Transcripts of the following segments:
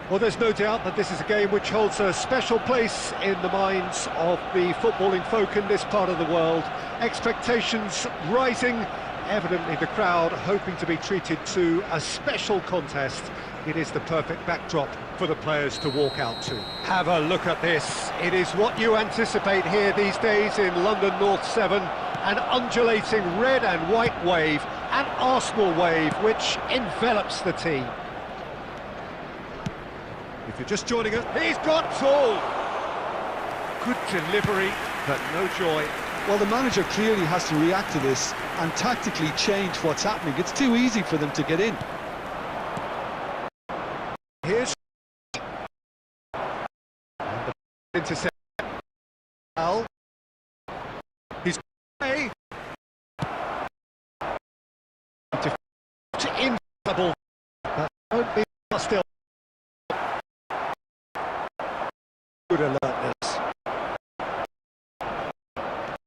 Well, there's no doubt that this is a game which holds a special place in the minds of the footballing folk in this part of the world. Expectations rising, evidently the crowd hoping to be treated to a special contest. It is the perfect backdrop for the players to walk out to. Have a look at this. It is what you anticipate here these days in London North 7. An undulating red and white wave, an Arsenal wave which envelops the team. If you're just joining us, he's got all. Good delivery, but no joy. Well, the manager clearly has to react to this and tactically change what's happening. It's too easy for them to get in. Here's and the intercept. Al. He's away. To infallible. But won't be still. Good alertness.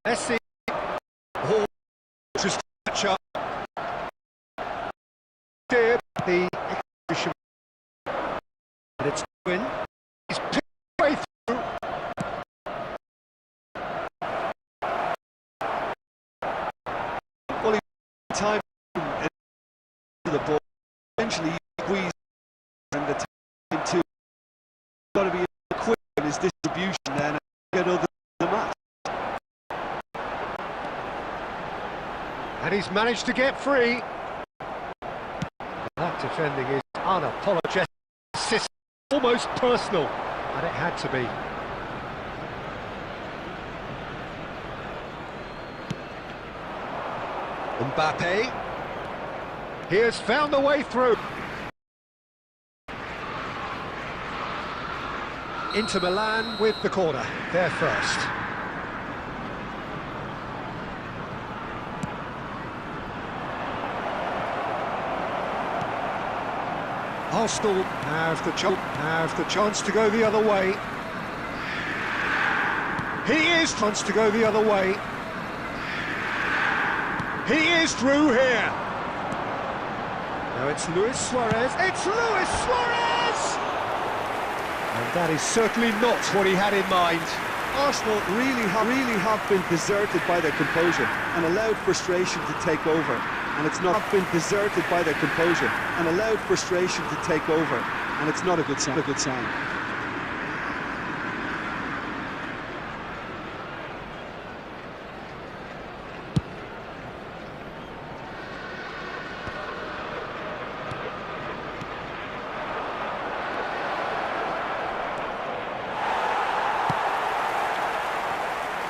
Messi. Oh, just catch up. The execution. But it's win. He's picked way through. Well, he time to the ball. Eventually, he squeezed and the time too. Got to be quick in his distribution then and get over the match. And he's managed to get free. That defending is unapologetic, almost personal, and it had to be. Mbappe. He has found a way through. Inter Milan with the corner, there first. Arsenal have the chance to go the other way. He is chance to go the other way. He is through here. Now it's Luis Suarez. It's Luis Suarez! And that is certainly not what he had in mind. Arsenal really have been deserted by their composure and allowed frustration to take over. And it's not been deserted by their composure and allowed frustration to take over. And it's not a good sign.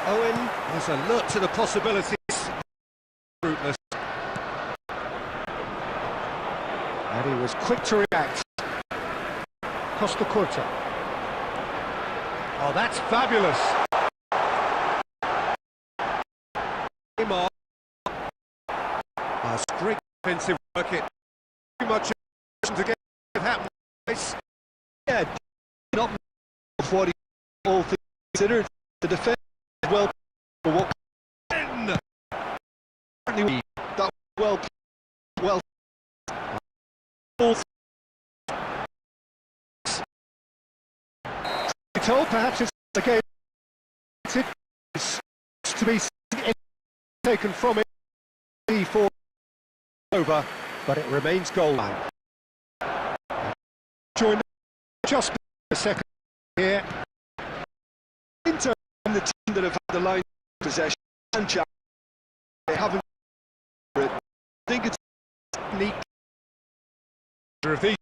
Owen is alert to the possibilities. Fruitless. And he was quick to react. Costa Curta. Oh, that's fabulous. Neymar. That's great defensive work. It too much to get it happen. Yeah, not what he all things considered. The defense well for what that well told perhaps it's a game to be taken from it before over, but it remains goal line. Join just a second here. Inter and the team that have had the line of possession and challenge, they haven't. I think it's neat. He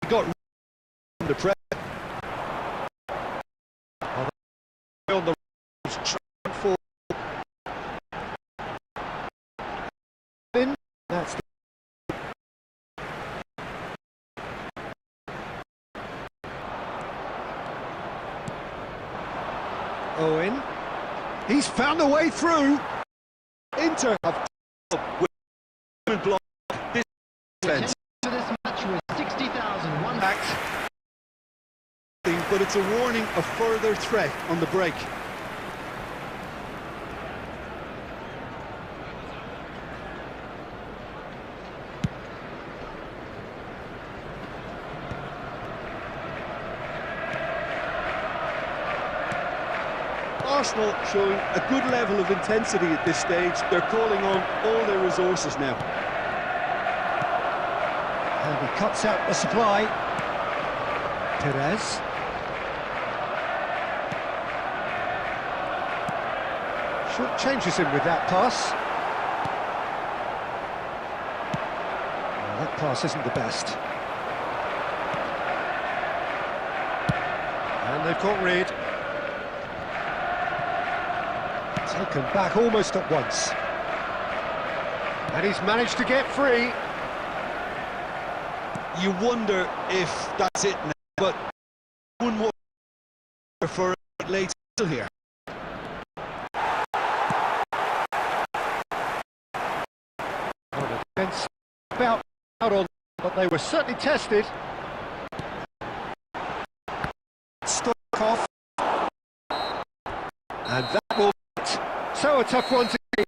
got the press. On the for that's Owen. He's found a way through. Inter have block this defense. For this match was 60,001 Act. But it's a warning of further threat on the break. Arsenal showing a good level of intensity at this stage. They're calling on all their resources now. And he cuts out the supply. Perez. Short changes him with that pass. Well, that pass isn't the best. And they've got rid. Taken back almost at once. And he's managed to get free. You wonder if that's it now, but one more for a late still here. Well, the defence about out on, but they were certainly tested. Kickoff. And that will so a tough one to keep.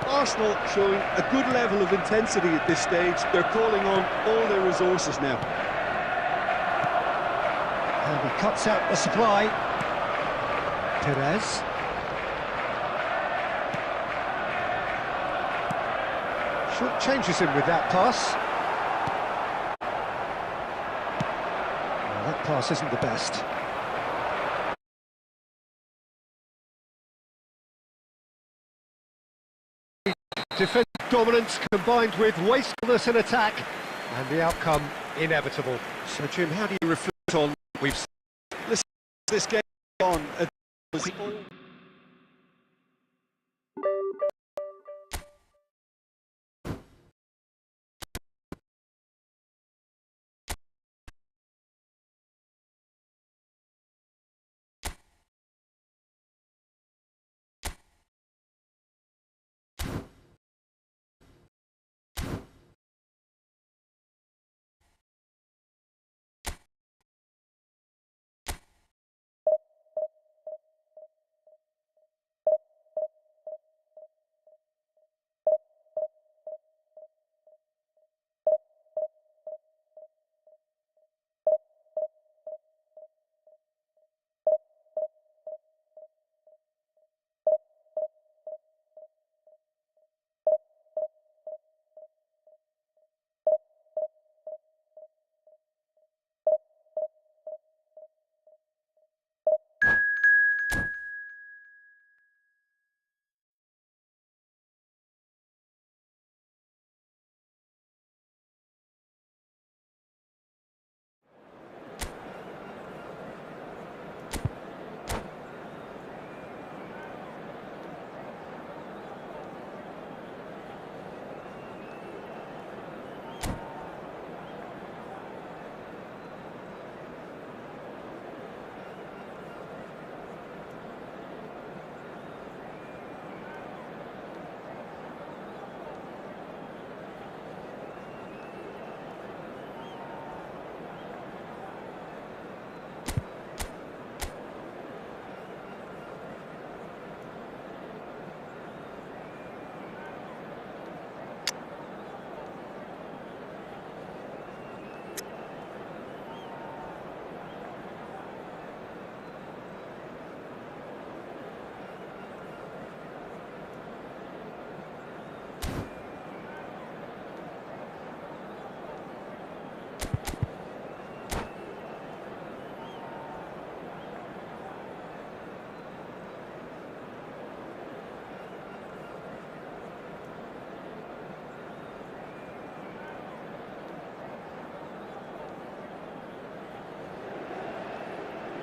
Arsenal showing a good level of intensity at this stage. They're calling on all their resources now. And he cuts out the supply. Perez. Short changes him with that pass. Well, that pass isn't the best. Defensive dominance combined with wastefulness in attack, and the outcome inevitable. So, Jim, how do you reflect on what we've seen? Listen, this game on.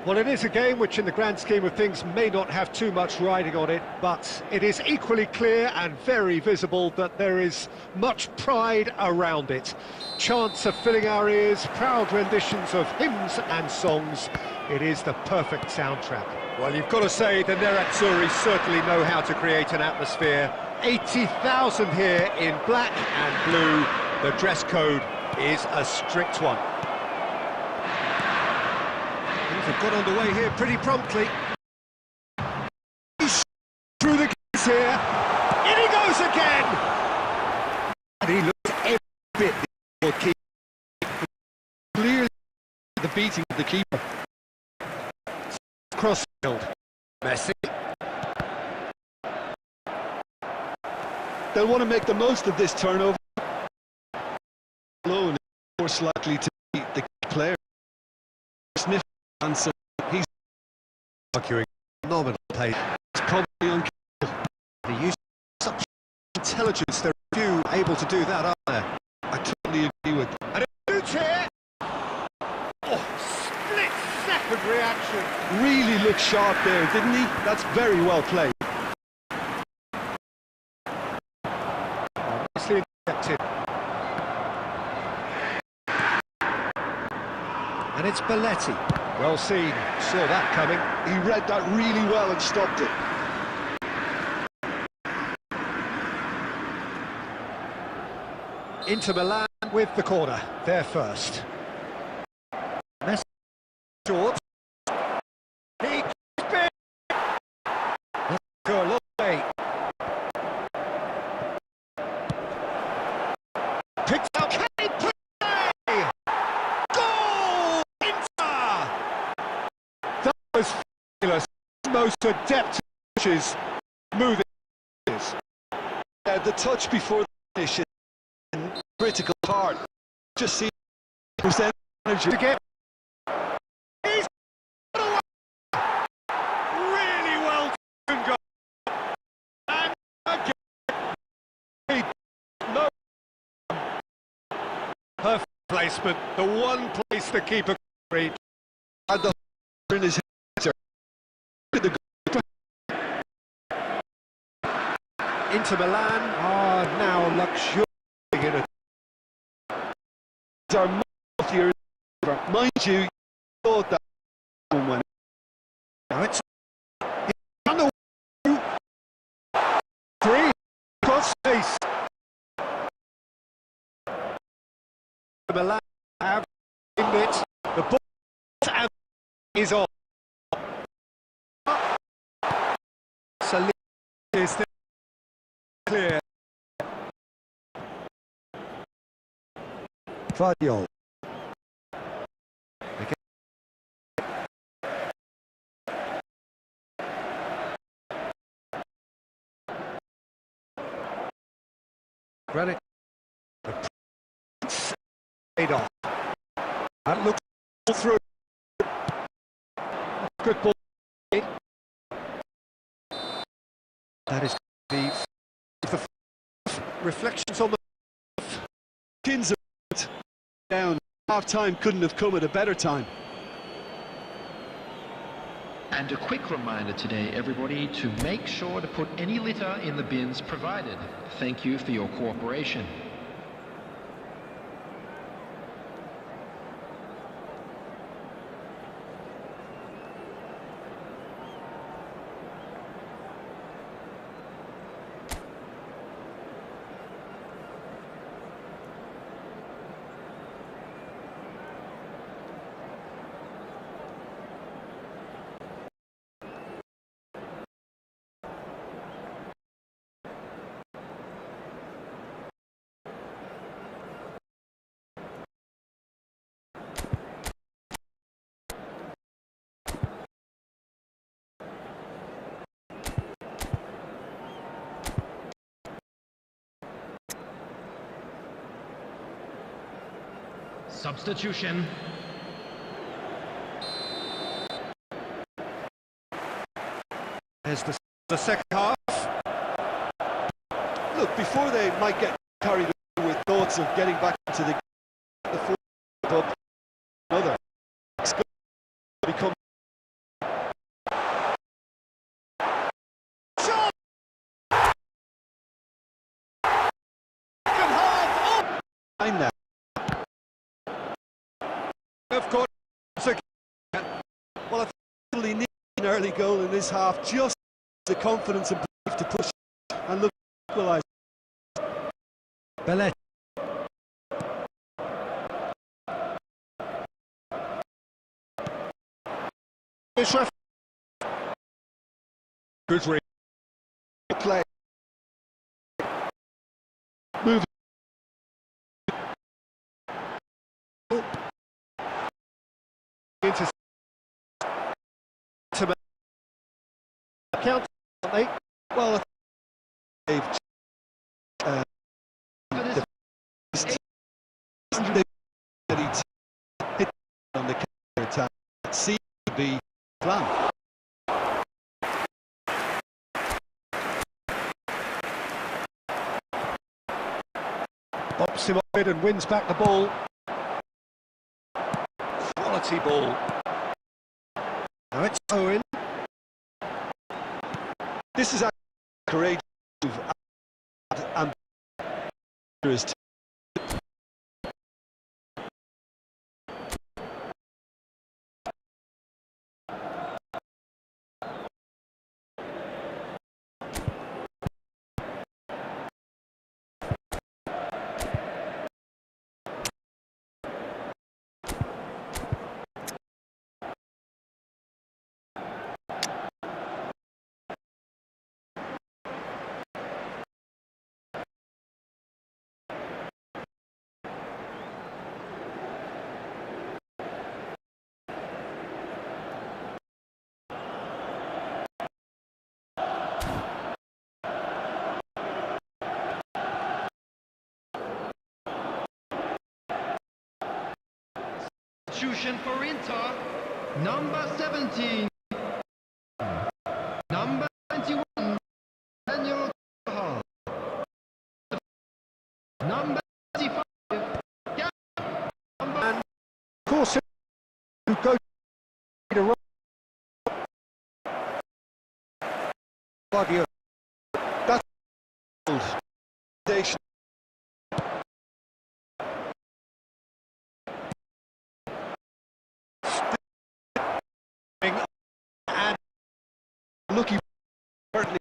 Well, it is a game which in the grand scheme of things may not have too much riding on it, but it is equally clear and very visible that there is much pride around it. Chants are filling our ears, proud renditions of hymns and songs. It is the perfect soundtrack. Well, you've got to say the Nerazzurri certainly know how to create an atmosphere. 80,000 here in black and blue, the dress code is a strict one. Things have got underway here pretty promptly. He's through the gates here. In he goes again! And he looks every bit the keeper. Clearly the beating of the keeper. Crossfield. Messi. They'll want to make the most of this turnover. Alone, more likely to beat the player. Sniff Hansen. He's arguing nominal pace. It's probably unkillable. He used such intelligence. There are few able to do that, are there? I totally agree with. And a boot here. Oh, split-second reaction. Really looked sharp there, didn't he? That's very well played. Nicely intercepted. And it's Belletti. Well seen. Saw that coming. He read that really well and stopped it. Inter Milan with the corner. They're first. Messi short. He keeps it. Let's go a long way. Picks out. Can he play? Goal! Inter! That was fabulous. Most adept touches. Moving. The touch before the finish is a critical part. Just see percent energy To get. He's got away. Really well done goal. And again. No. Perfect placement. The one place the keeper could reach. had the in his head. Look at the Inter Milan are now luxuriating in a. are healthier. Mind you, you thought that one went. Now it's on the 3 cross space. Milan have in it. The ball is on. Salim is clear. Fadio. Granite. Paid off. That looks through. Good ball. That is the reflections on the Kins are down. Half time couldn't have come at a better time. And a quick reminder today, everybody, to make sure to put any litter in the bins provided. Thank you for your cooperation. Substitution. There's the second half. Look, before they might get carried away with thoughts of getting back into the fourth up, another. It's going to become. Shot! Second half up! Behind that. Of course, Well, I think we need an early goal in this half, just the confidence and belief to push and look to equalise. Belletti. This ref. Good read. Play. Move. Into to count. Well, they've hit on the counter attack. C B plan. Bops him off it and wins back the ball. Quality ball. Now it's Owen. This is a courageous move and dangerous. Substitution for Inter, number 17. Number 21, Daniel Carvajal. Number 25, And of course, who go to run. That's station. And Looking certainly.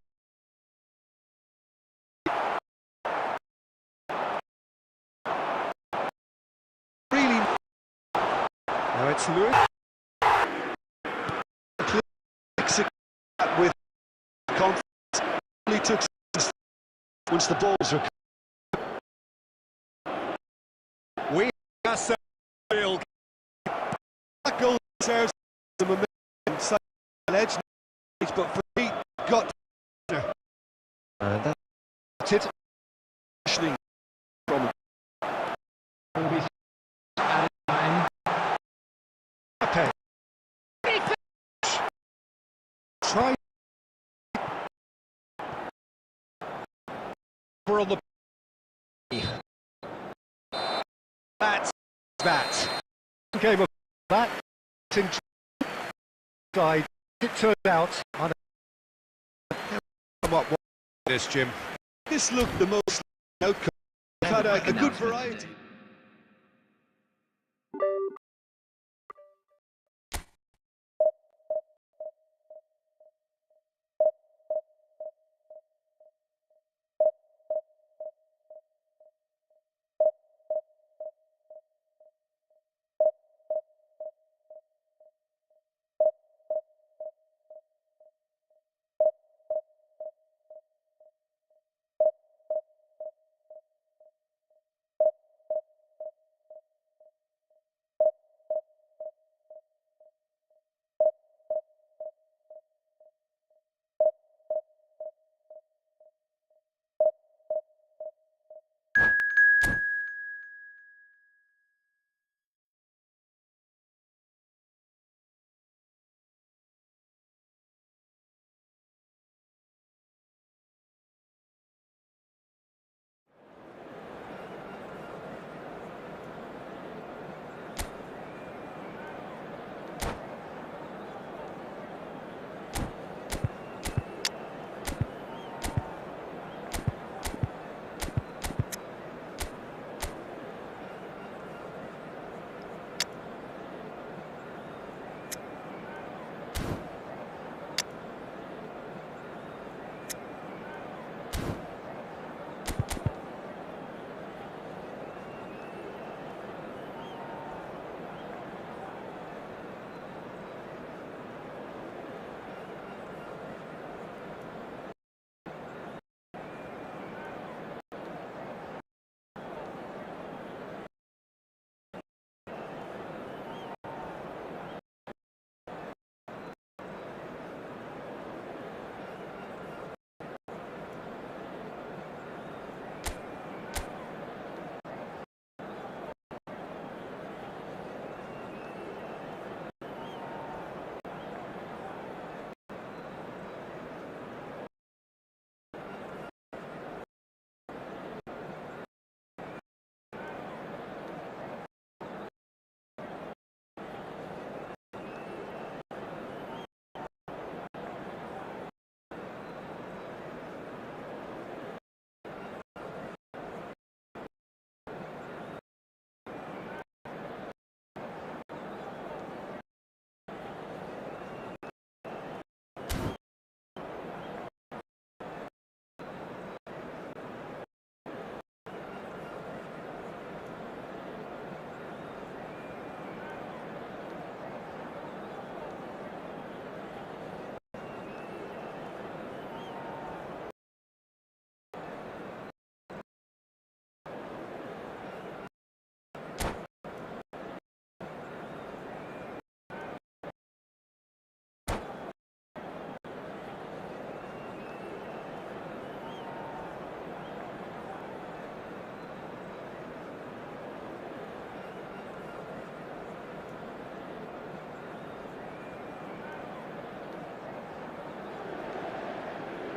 Really. now it's Lewis. With confidence. Only took seconds once the balls were. We are so real. That goal serves the momentum inside the edge, but for me, got And that's it. positioning from Okay. Try. We're on the. That's that. Game of that. Side. It turned out. I don't know what this, Jim. this looked the most outcome. Had a good variety.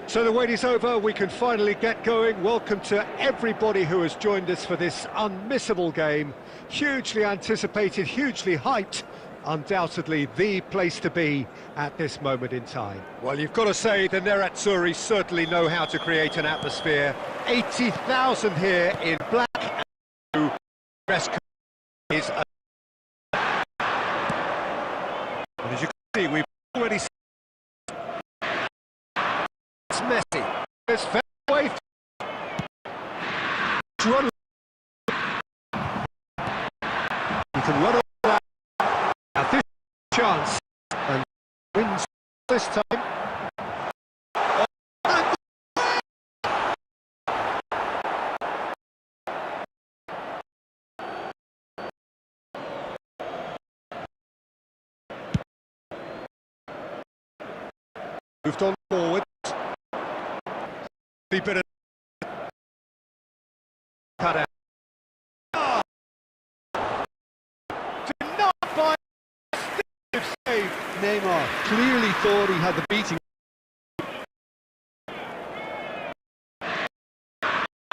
So the wait is over, we can finally get going. Welcome to everybody who has joined us for this unmissable game. Hugely anticipated, hugely hyped. Undoubtedly the place to be at this moment in time. Well, you've got to say the Nerazzurri certainly know how to create an atmosphere. 80,000 here in black and blue. Dress code is and as you can see, we've already seen it's Messi. It's fair away. Run. You can run all that. Now this chance and wins this time. Moved on forward. The bit of cut out. Oh. Denied by save. Neymar clearly thought he had the beating.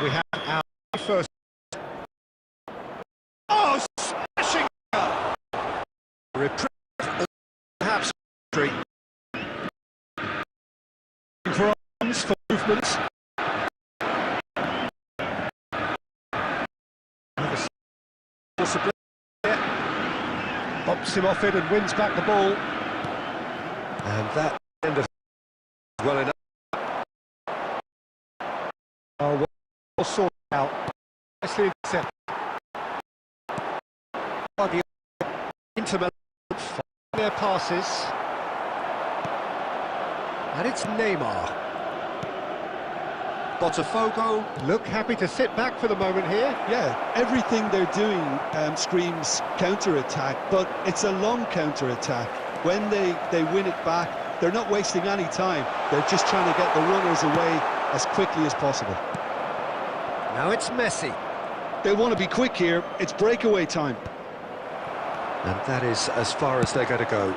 We have our first. Oh, smashing! Reprieve, perhaps for arms, for movements. Bumps him off it and wins back the ball. And that end of well enough. Oh, well sorted out. Nicely intercepted. Into Milan, their passes. And it's Neymar. Botafogo look happy to sit back for the moment here. Yeah, everything they're doing screams counter-attack, but it's a long counter-attack. When they win it back, they're not wasting any time. They're just trying to get the runners away as quickly as possible. Now it's Messi. They want to be quick here. It's breakaway time. And that is as far as they're going to go.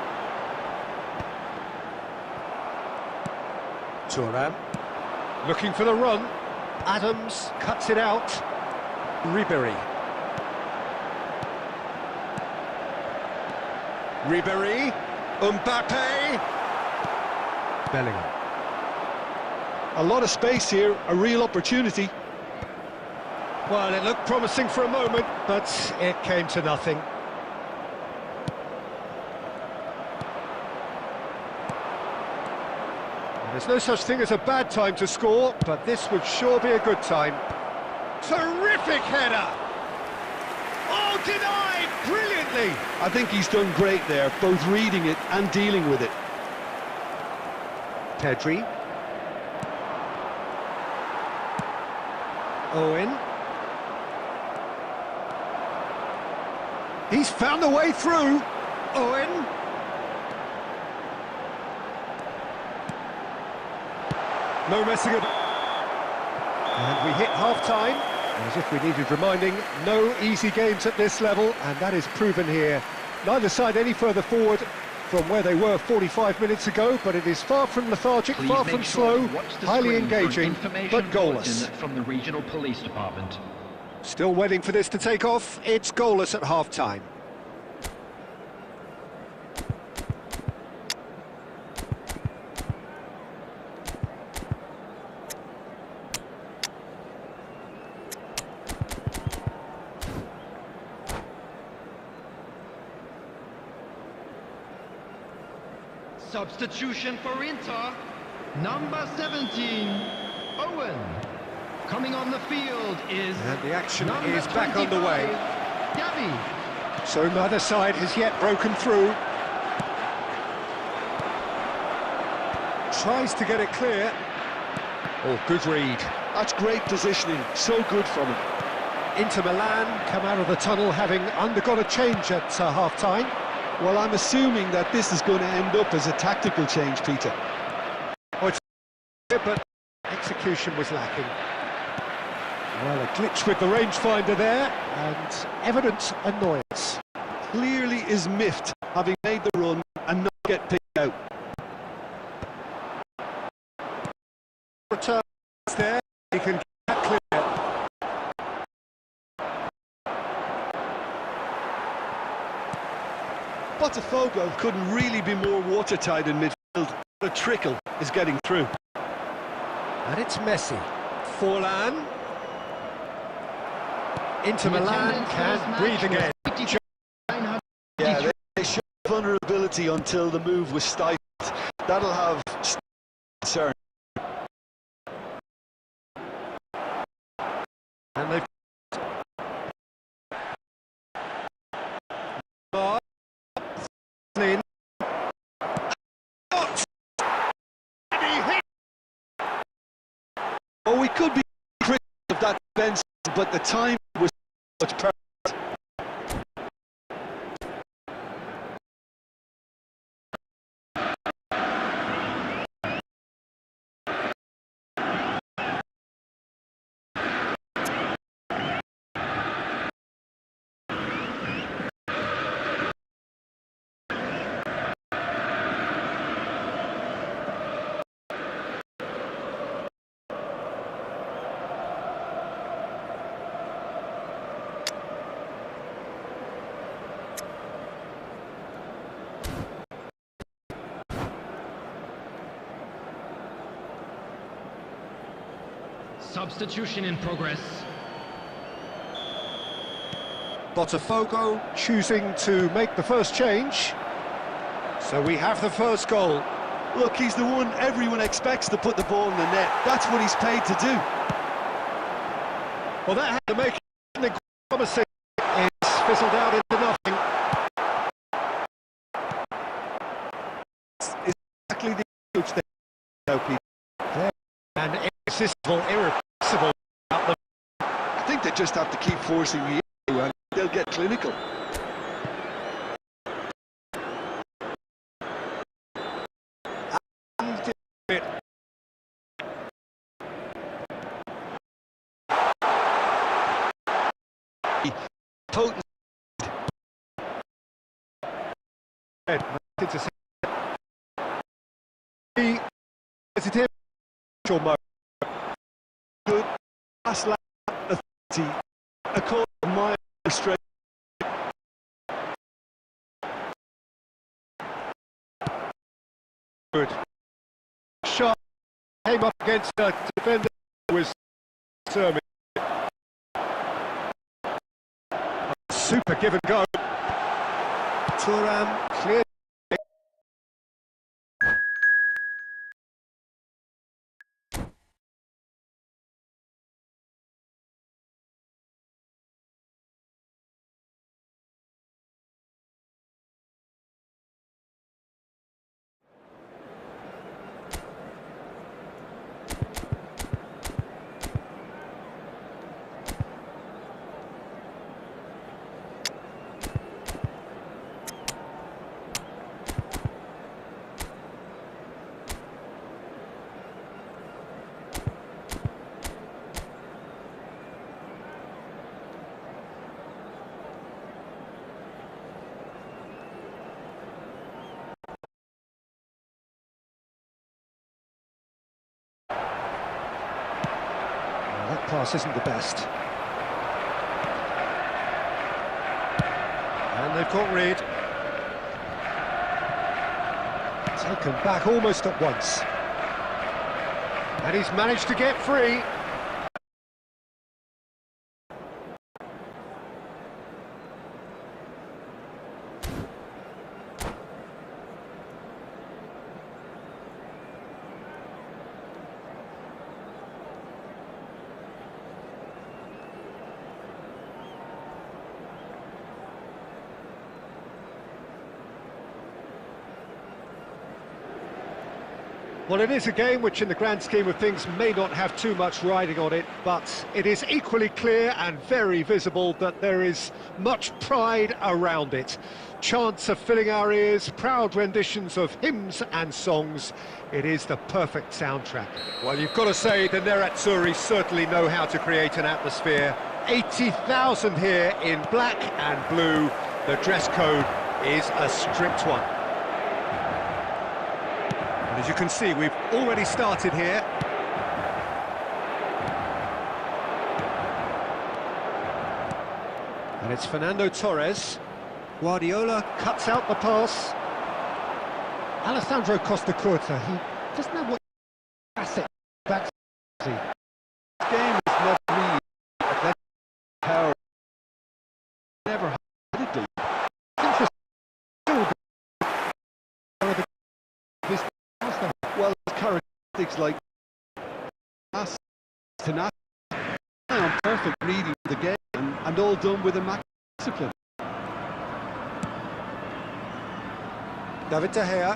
Thuram. Looking for the run. Adams cuts it out. Ribéry. Ribéry. Mbappe. Bellingham. A lot of space here, a real opportunity. Well, it looked promising for a moment, but it came to nothing. There's no such thing as a bad time to score, but this would sure be a good time. Terrific header! Oh, denied brilliantly! I think he's done great there, both reading it and dealing with it. Pedri. Owen. He's found a way through. Owen. No messing about. And we hit half-time, as if we needed reminding. No easy games at this level, and that is proven here. Neither side any further forward from where they were 45 minutes ago, but it is far from lethargic, far from slow, highly engaging, but goalless. From the regional police department. Still waiting for this to take off. It's goalless at half-time. Substitution for Inter, number 17, Owen. Coming on the field is... And the action number is back 25, underway. Gavi. So neither side has yet broken through. Tries to get it clear. Oh, good read. That's great positioning, so good from him. Inter Milan come out of the tunnel having undergone a change at half-time. Well, I'm assuming that this is going to end up as a tactical change, Peter. Oh, it's but execution was lacking. Well, a glitch with the rangefinder there, and evident annoyance. Clearly is miffed, having made the run and not get picked out. couldn't really be more watertight in midfield. The trickle is getting through. And it's Messi. Forlan. Inter Milan can breathe again. Yeah, they showed vulnerability until the move was stifled. That'll have concern. And they've well, we could be critical of that defence, but the time was much perfect. Substitution in progress. Botafogo choosing to make the first change. So we have the first goal. Look, he's the one everyone expects to put the ball in the net. That's what he's paid to do. Well, that had to make it promising. It's fizzled out into nothing. It's exactly the approach they know, people. And irresistible, irrepressible about them. I think they just have to keep forcing the issue and they'll get clinical. Potent. Good pass lap authority. A call of my straight. Good. Shot came up against a defender who was determined. Super give and go. Thuram clear. That pass isn't the best. And they've caught Reed. Taken back almost at once. And he's managed to get free. Well, it is a game which, in the grand scheme of things, may not have too much riding on it, but it is equally clear and very visible that there is much pride around it. Chants are filling our ears, proud renditions of hymns and songs. It is the perfect soundtrack. Well, you've got to say the Nerazzurri certainly know how to create an atmosphere. 80,000 here in black and blue. The dress code is a strict one. As you can see, we've already started here. And it's Fernando Torres. Guardiola cuts out the pass. Alessandro Costa Curta, he doesn't know what asset back. This game is never really athletic power. Never had it be. Well, it's characteristics like tenacity and perfect reading of the game, and all done with a maximum discipline. David De Gea,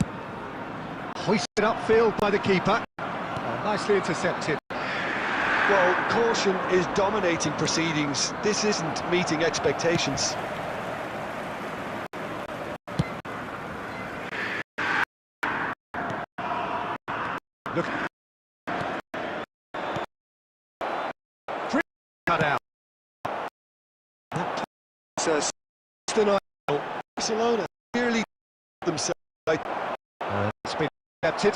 hoisted upfield by the keeper. Nicely intercepted. Well, caution is dominating proceedings. This isn't meeting expectations. Look. Free cut out. That's Barcelona nearly themselves. It's been accepted.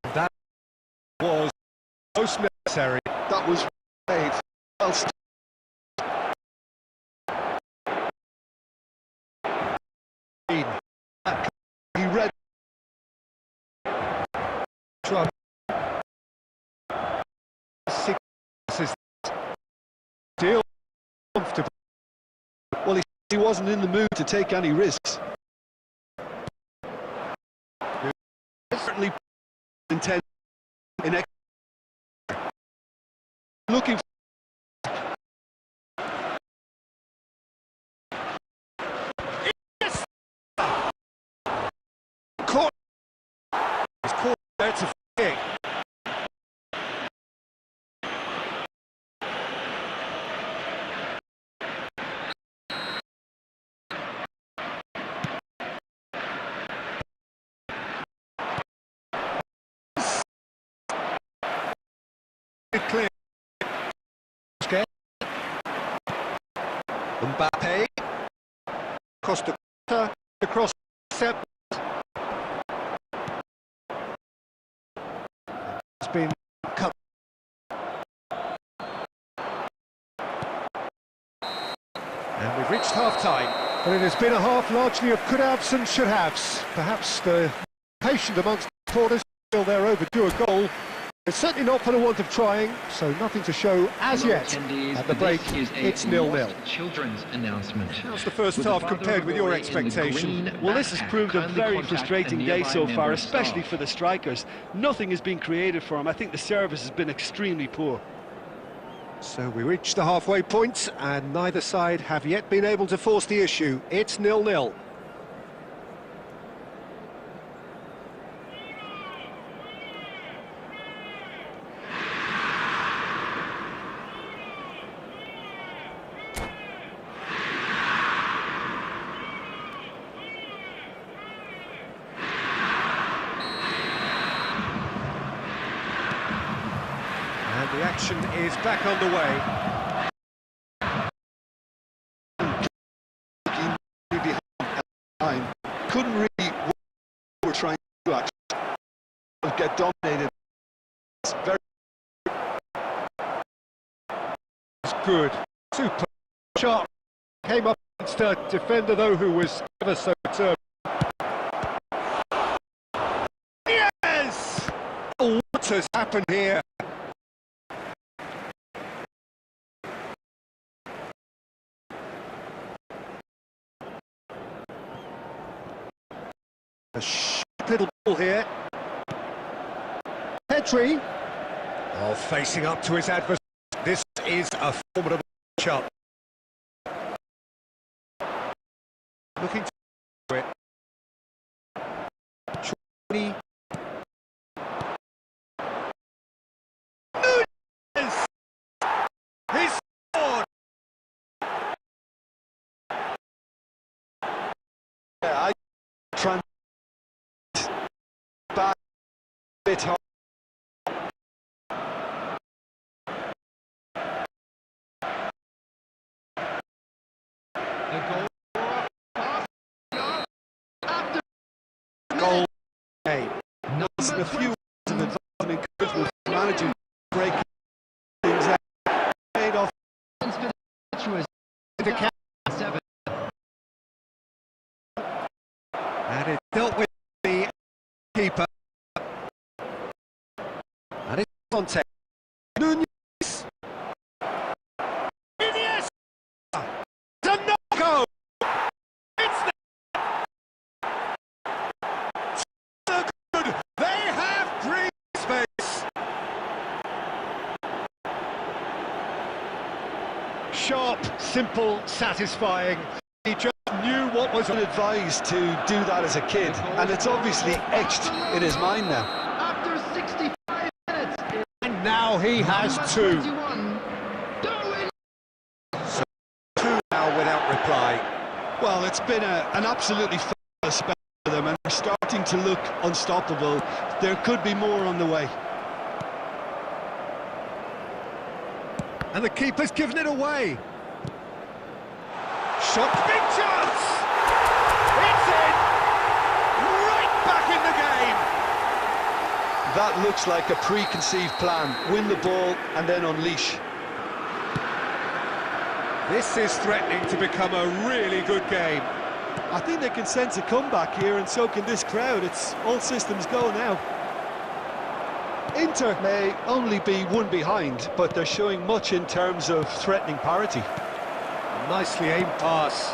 That was most necessary. That was made. He read. Trouble. Still comfortable. Well, he wasn't in the mood to take any risks. Certainly intent in looking for caught. He's caught there to kick. Clear. Mbappe, Costa Curta, across set. It's been cut. And we've reached half-time. But it has been a half largely of could-haves and should-haves. Perhaps the patient amongst the supporters feel they're overdue a goal. It's certainly not for the want of trying, so nothing to show as yet. At the break, it's 0-0. Children's announcement. How's the first half compared with your expectation? Well, this has proved a very frustrating day so far, especially for the strikers. Nothing has been created for them. I think the service has been extremely poor. So we reached the halfway point, and neither side have yet been able to force the issue. It's 0-0. The action is back on the way. Couldn't really we're trying to actually get dominated. It's very good, super sharp. Came up against a defender though who was ever so determined. Yes! What has happened here? A little ball here. Petri. Oh, facing up to his adversary. This is a formidable shot. Looking to do it. 20. Nunes! He scored! Yeah, back a bit hard. Goal. Hey. Nelson, a few in advance and encouragement managing breaking things out. Paid off. The And it's dealt with the keeper. And it's on take. Nunez. Nunez! To Noko! It's so good! They have green space! Sharp, simple, satisfying. He just knew what was advised to do that as a kid, and it's obviously etched in his mind now. After 65 minutes. And now he has two. 21. Darwin. So two now without reply. Well, it's been an absolutely fabulous spell for them, and they're starting to look unstoppable. There could be more on the way. And the keeper's given it away. Shot, big chance! It's in! Right back in the game! That looks like a preconceived plan. Win the ball and then unleash. This is threatening to become a really good game. I think they can sense a comeback here, and so can this crowd. It's all systems go now. Inter may only be one behind, but they're showing much in terms of threatening parity. Nicely aimed pass.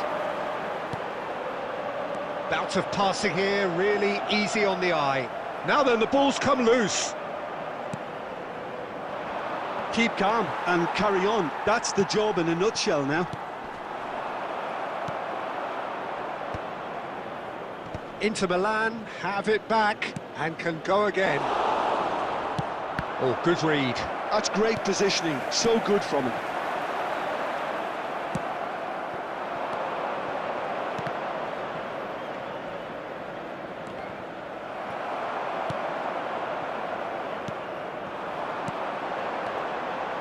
Bout of passing here, really easy on the eye. Now then, the ball's come loose. Keep calm and carry on. That's the job in a nutshell now. Inter Milan have it back and can go again. Oh, good read. That's great positioning, so good from him.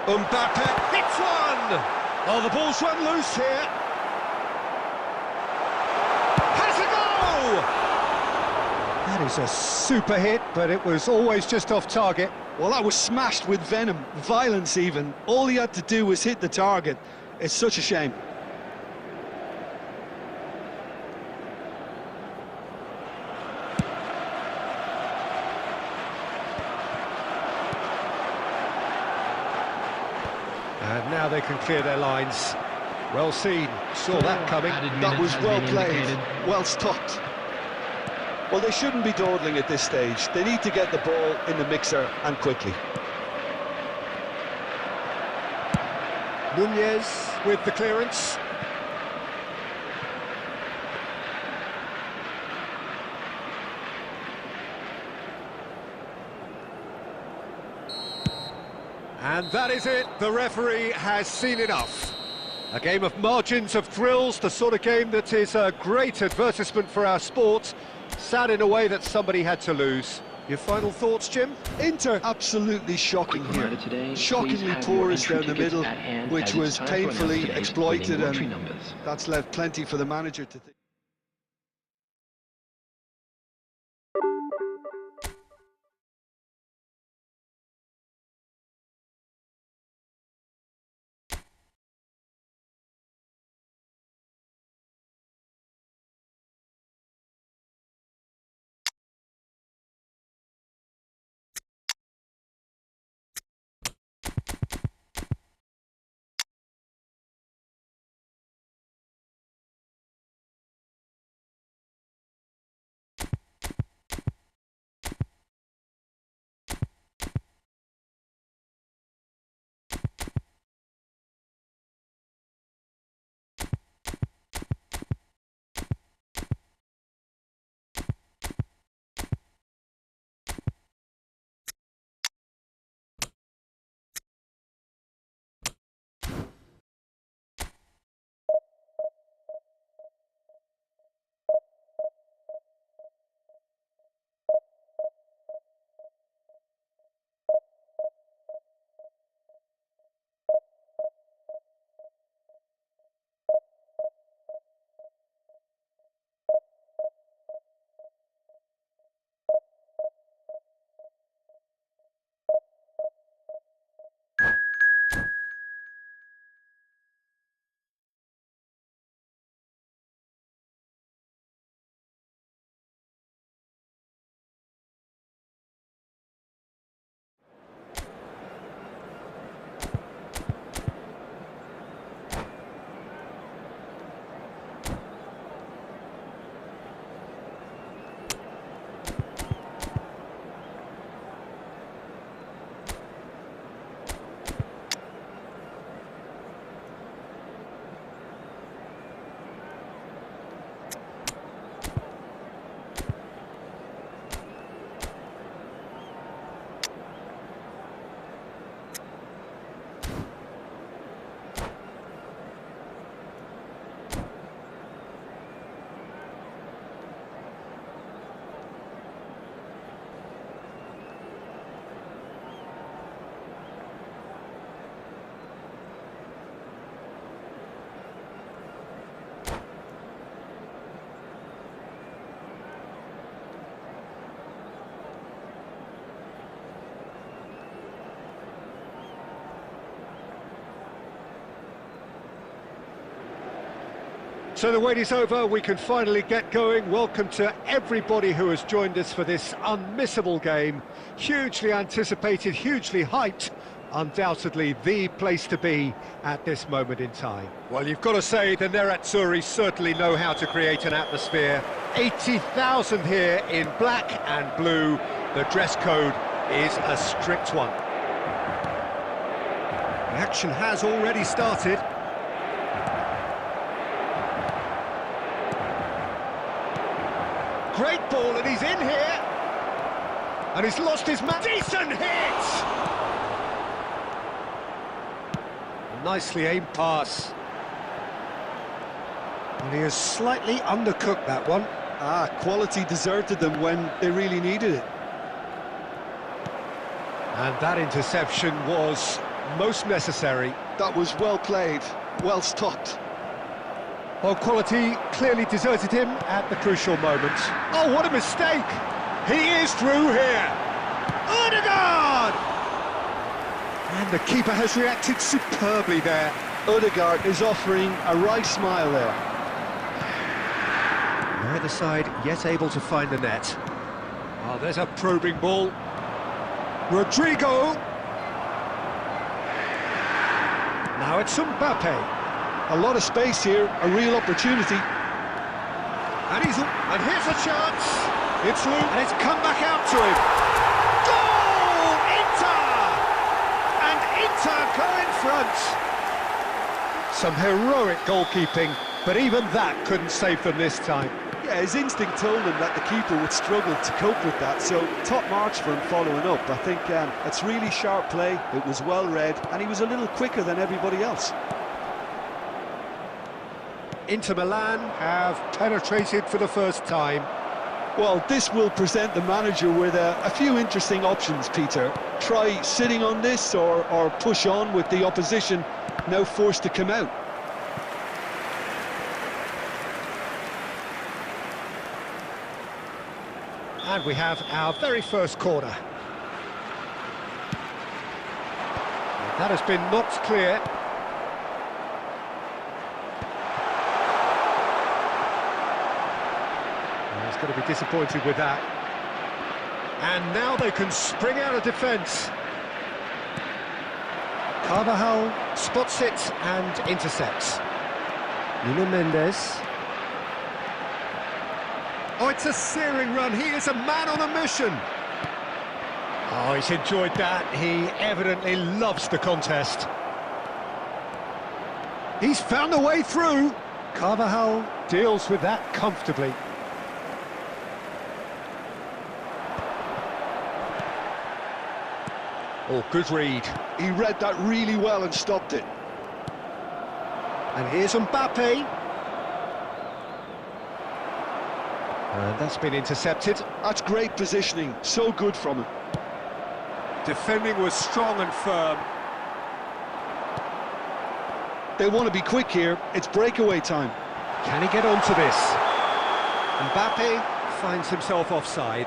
Mbappe hits one! Oh, the ball's run loose here. Has a go! That is a super hit, but it was always just off target. Well, that was smashed with venom, violence even. All he had to do was hit the target. It's such a shame. And now they can clear their lines. Well seen, saw that coming. That was well played, well stopped. Well, they shouldn't be dawdling at this stage. They need to get the ball in the mixer and quickly. Nunez with the clearance. And that is it, the referee has seen enough. A game of margins, of thrills, the sort of game that is a great advertisement for our sport. Sad in a way that somebody had to lose. Your final thoughts, Jim? Inter absolutely shocking here. Shockingly porous down the middle, which was painfully exploited, and that's left plenty for the manager to think. So the wait is over, we can finally get going. Welcome to everybody who has joined us for this unmissable game. Hugely anticipated, hugely hyped. Undoubtedly the place to be at this moment in time. Well, you've got to say the Nerazzurri certainly know how to create an atmosphere. 80,000 here in black and blue. The dress code is a strict one. The action has already started. Great ball, and he's in here. And he's lost his man. Decent hit! Nicely aimed pass. And he has slightly undercooked that one. Quality deserted them when they really needed it. And that interception was most necessary. That was well played, well stopped. Well, quality clearly deserted him at the crucial moment. Oh, what a mistake! He is through here! Odegaard! And the keeper has reacted superbly there. Odegaard is offering a right smile there. Neither side yet able to find the net. Oh, there's a probing ball. Rodrigo! Now it's Mbappe. A lot of space here, a real opportunity. And here's a chance. It's through, and it's come back out to him. Goal! Inter! And Inter go in front. Some heroic goalkeeping, but even that couldn't save them this time. Yeah, his instinct told him that the keeper would struggle to cope with that, so top marks for him following up. I think it's really sharp play, it was well read, and he was a little quicker than everybody else. Inter Milan have penetrated for the first time. Well, this will present the manager with a few interesting options, Peter. Try sitting on this or push on with the opposition now forced to come out. And we have our very first corner. That has been knocked clear. He's going to be disappointed with that. And now they can spring out of defence. Carvajal spots it and intercepts. Nuno Mendes. Oh, it's a searing run. He is a man on a mission. Oh, he's enjoyed that. He evidently loves the contest. He's found a way through. Carvajal deals with that comfortably. Oh, good read. He read that really well and stopped it. And here's Mbappe. And that's been intercepted. That's great positioning, so good from him. Defending was strong and firm. They want to be quick here, it's breakaway time. Can he get onto this? Mbappe finds himself offside.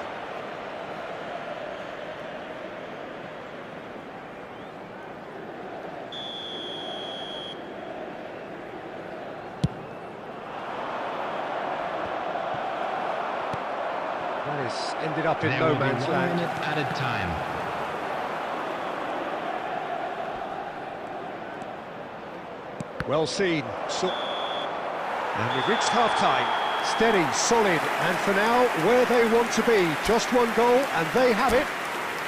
That has ended up in no man's land. 1 minute added time. Well seen. And we've reached half-time. Steady, solid, and for now, where they want to be. Just one goal, and they have it.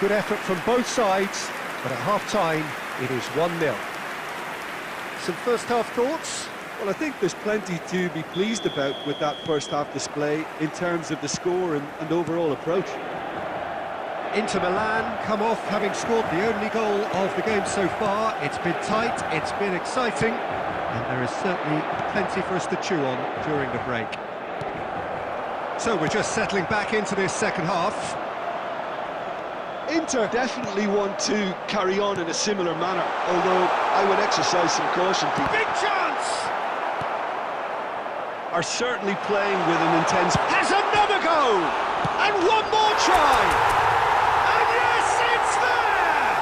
Good effort from both sides, but at half-time, it is 1-0. Some first-half thoughts? Well, I think there's plenty to be pleased about with that first-half display in terms of the score and overall approach. Inter Milan come off having scored the only goal of the game so far. It's been tight, it's been exciting, and there is certainly plenty for us to chew on during the break. So we're just settling back into this second half. Inter definitely want to carry on in a similar manner, although I would exercise some caution. Big chance! Are certainly playing with an intense... Has another go! And one more try! And yes, it's there!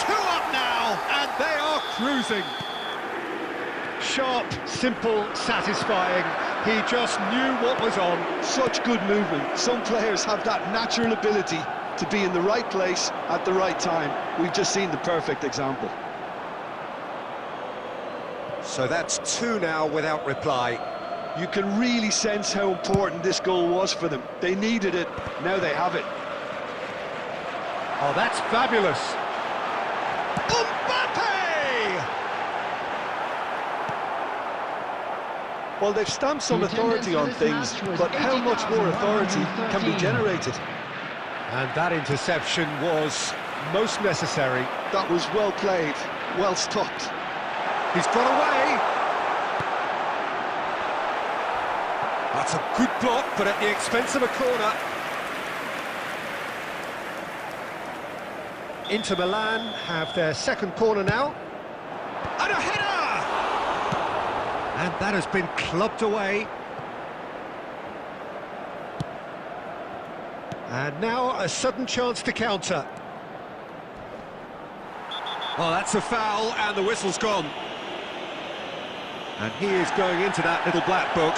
2 up now, and they are cruising. Sharp, simple, satisfying. He just knew what was on. Such good movement. Some players have that natural ability to be in the right place at the right time. We've just seen the perfect example. So that's two now without reply. You can really sense how important this goal was for them. They needed it, now they have it. Oh, that's fabulous. Mbappe! Well, they've stamped some authority on things, but how much more authority can be generated? And that interception was most necessary. That was well played, well stopped. He's got away. That's a good block, but at the expense of a corner. Inter Milan have their second corner now. And a header! And that has been clubbed away. And now a sudden chance to counter. Oh, that's a foul, and the whistle's gone. And he is going into that little black book.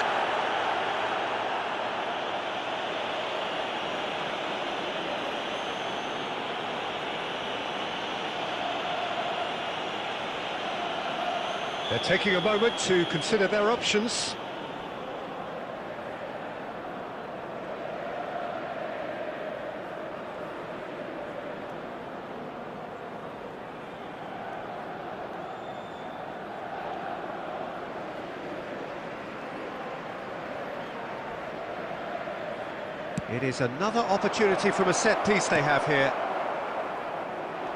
They're taking a moment to consider their options. It is another opportunity from a set piece they have here.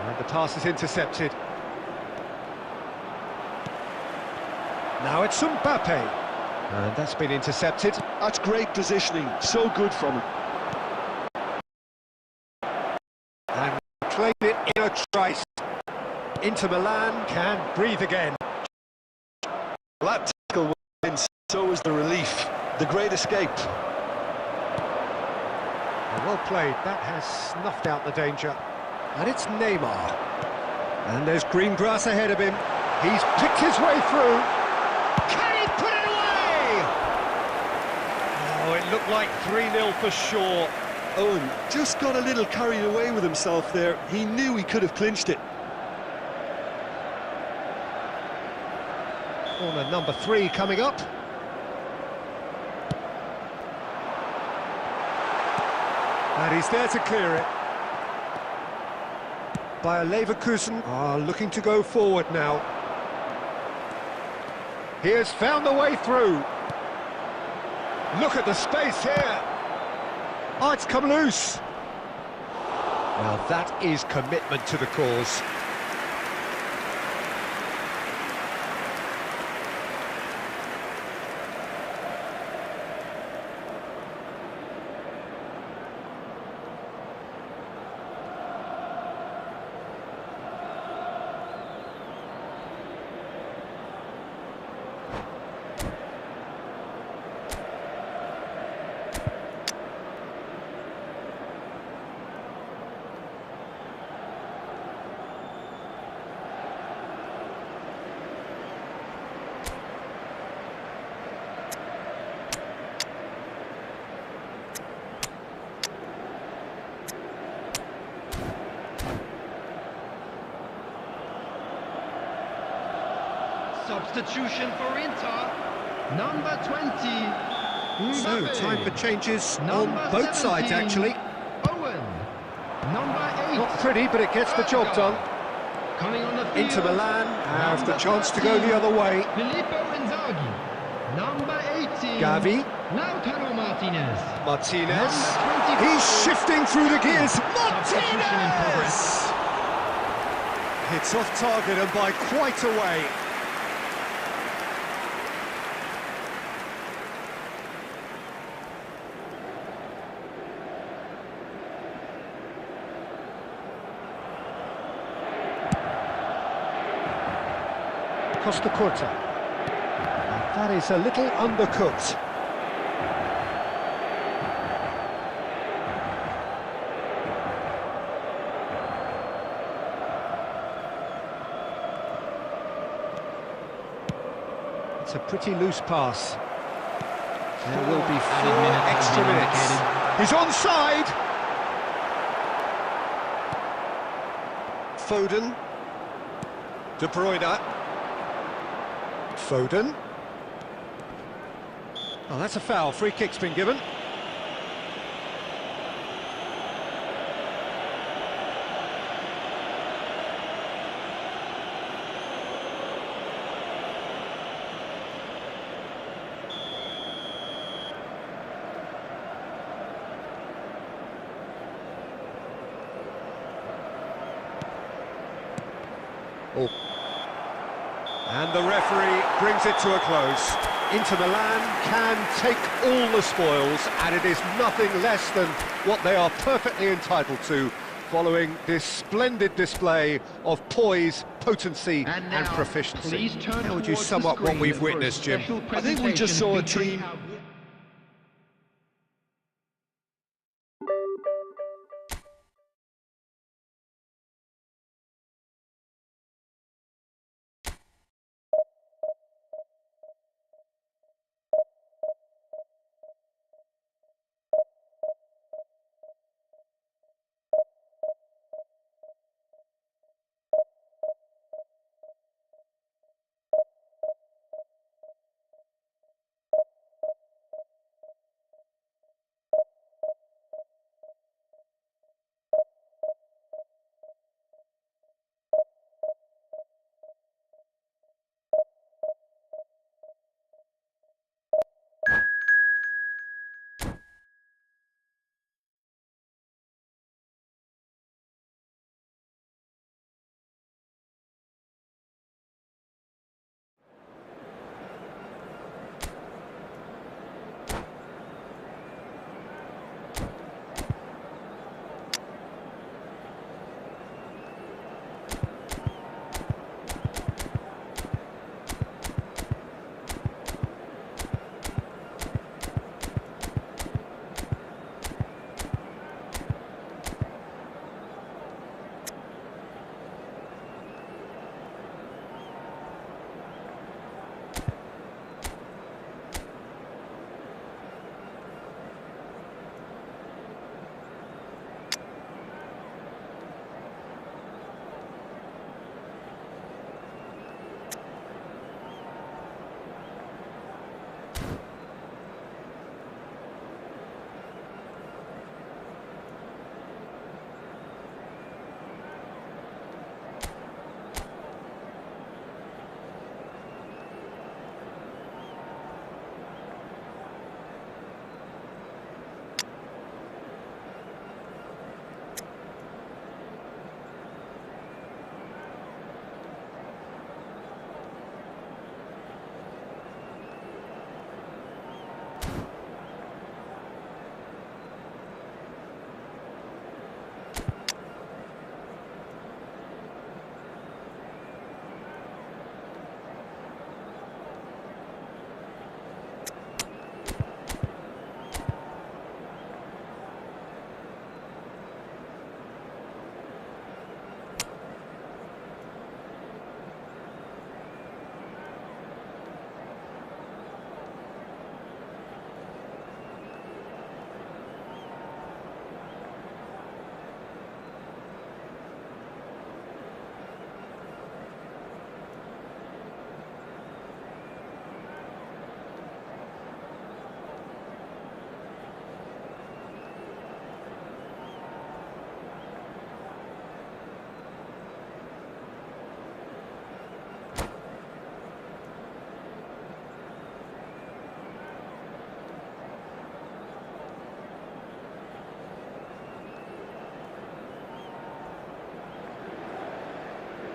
And the pass is intercepted. Now it's Mbappe. And that's been intercepted. That's great positioning, so good from him. And played it in a trice. Inter Milan can breathe again. That tackle wins, so is the relief. The great escape. Well played, that has snuffed out the danger. And it's Neymar. And there's green grass ahead of him. He's picked his way through. Can he put it away? Oh, it looked like 3-0 for sure. Owen just got a little carried away with himself there. He knew he could have clinched it. Corner number 3 coming up. And he's there to clear it. Bayer Leverkusen are looking to go forward now. He has found the way through. Look at the space here. Oh, it's come loose. Well, that is commitment to the cause. Substitution for Inter, number 20. So, Mbappe. time for changes Number on both sides, 17, actually. Owen. Number 8. Not pretty, but it gets the job done. Coming on the field. Inter Milan have the Number chance to go 13, the other way. Filippo Inzaghi. Number 18. Gavi. Lautaro Martinez. Martinez. Number 24. He's shifting through the gears. Substitution in Martinez! It's off target and by quite a way. Costa Curta. That is a little undercooked. It's a pretty loose pass. There will be Added 4 minutes have extra been minutes. indicated. He's onside! Foden. De Bruyne. Foden. Oh, that's a foul. Free kick's been given. Oh. And the referee brings it to a close. Inter Milan can take all the spoils, and it is nothing less than what they are perfectly entitled to, following this splendid display of poise, potency and proficiency. How would you sum up what we've witnessed, Jim? I think we just saw a team...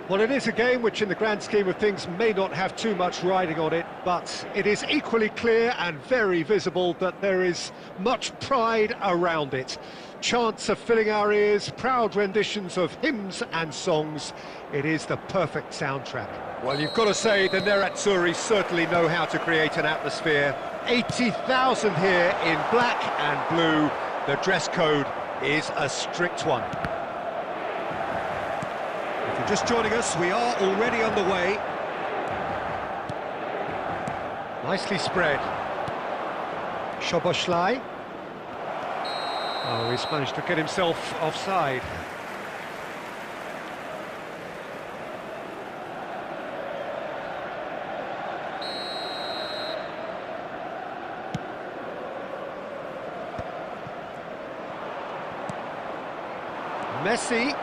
Well, it is a game which in the grand scheme of things may not have too much riding on it, but it is equally clear and very visible that there is much pride around it. Chants are filling our ears, proud renditions of hymns and songs. It is the perfect soundtrack. Well, you've got to say the Nerazzurri certainly know how to create an atmosphere. 80,000 here in black and blue. The dress code is a strict one. If you're just joining us, we are already underway. Nicely spread. Szoboszlai. Oh, he's managed to get himself offside. Messi.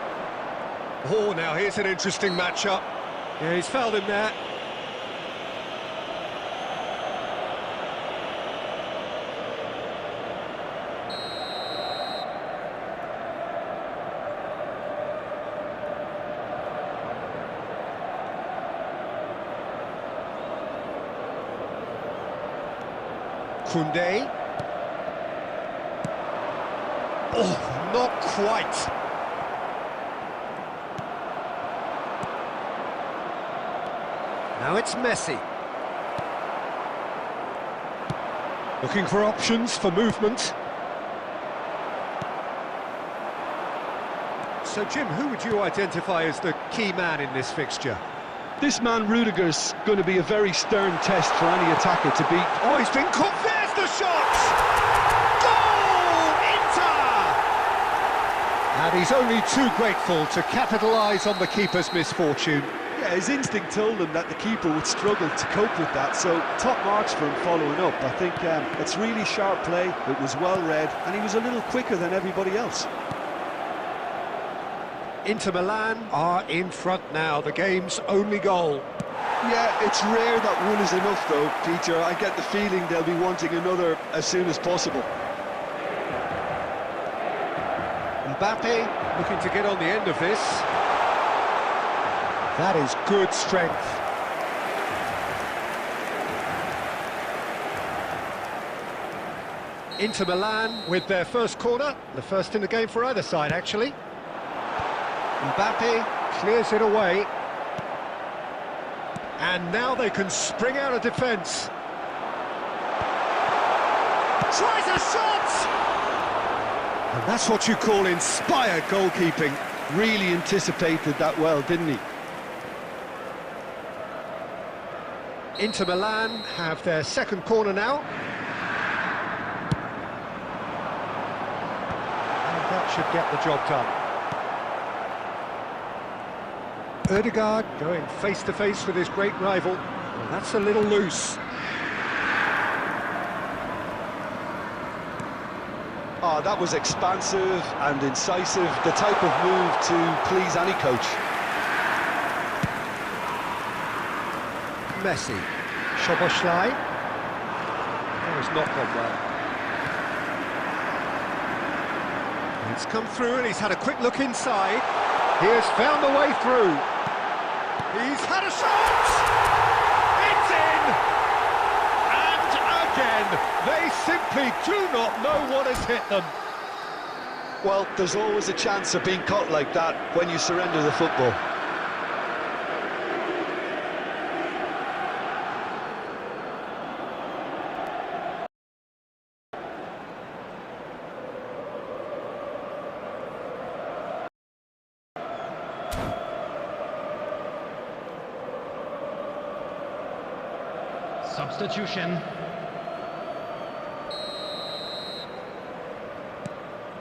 Oh, now here's an interesting matchup. Yeah, he's fouled him there. Koundé. Oh, not quite. Now it's Messi. Looking for options for movement. So, Jim, who would you identify as the key man in this fixture? This man, Rudiger's going to be a very stern test for any attacker to beat. Oh, he's been caught. There's the shot! Goal! Inter! And he's only too grateful to capitalise on the keeper's misfortune. Yeah, his instinct told him that the keeper would struggle to cope with that, so top marks for him following up. I think it's really sharp play, it was well read, and he was a little quicker than everybody else. Inter Milan are in front now, the game's only goal. Yeah, it's rare that one is enough though, Peter. I get the feeling they'll be wanting another as soon as possible. Mbappe looking to get on the end of this. That is good strength. Inter Milan with their first corner, the first in the game for either side actually. Mbappe clears it away. And now they can spring out of defence. Tries a shot! And that's what you call inspired goalkeeping. Really anticipated that well, didn't he? Inter Milan have their second corner now. And that should get the job done. Ødegaard going face-to-face with his great rival. Well, that's a little loose. Oh, that was expansive and incisive, the type of move to please any coach. Messi. Szoboszlai. Oh, it's not gone well. It's come through and he's had a quick look inside. He has found the way through. He's had a shot! It's in! And again, they simply do not know what has hit them. Well, there's always a chance of being caught like that when you surrender the football. Substitution.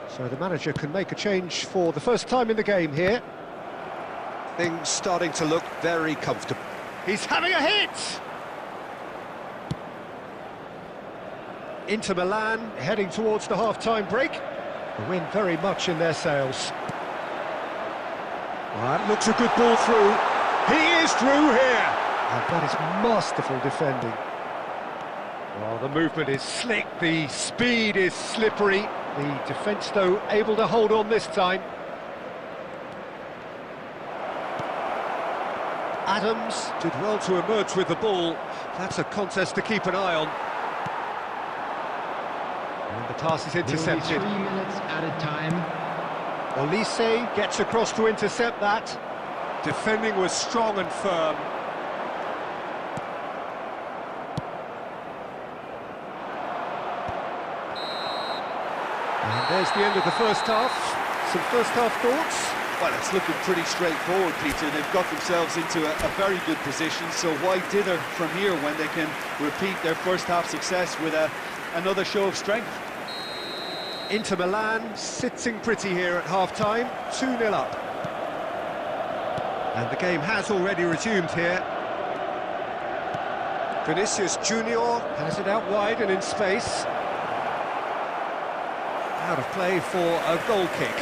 So the manager can make a change for the first time in the game here. Things starting to look very comfortable. He's having a hit! Inter Milan heading towards the half-time break. The wind very much in their sails. Well, that looks a good ball through. He is through here! And that is masterful defending. Well, the movement is slick, the speed is slippery. The defence, though, able to hold on this time. Adams did well to emerge with the ball. That's a contest to keep an eye on. And the pass is intercepted. 3 minutes added time. Olise gets across to intercept that. Defending was strong and firm. And there's the end of the first half. Some first half thoughts? Well, it's looking pretty straightforward, Peter. They've got themselves into a very good position, so why dither from here when they can repeat their first half success with another show of strength? Inter Milan sitting pretty here at half-time, 2-0 up. And the game has already resumed here. Vinicius Junior has it out wide and in space. Out of play for a goal kick.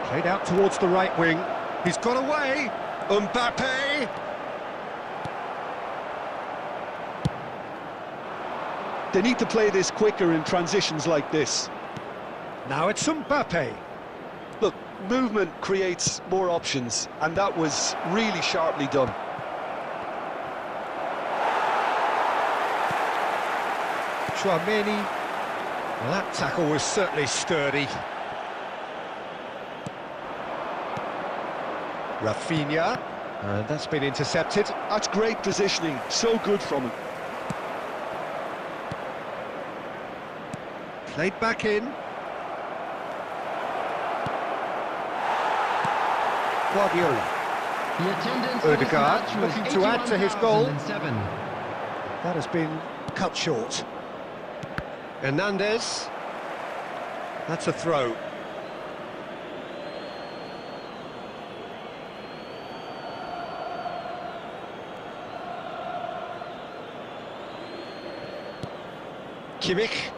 Played out towards the right wing. He's got away. Mbappe. They need to play this quicker in transitions like this. Now it's Mbappe. Look, movement creates more options, and that was really sharply done. Chouameni. Well, that tackle was certainly sturdy. Rafinha. That's been intercepted. That's great positioning, so good from him. Played back in. Guardiola. The attendance for this Odegaard match was looking to add to his goal. 81,007. That has been cut short. Hernandez. That's a throw. Kimmich.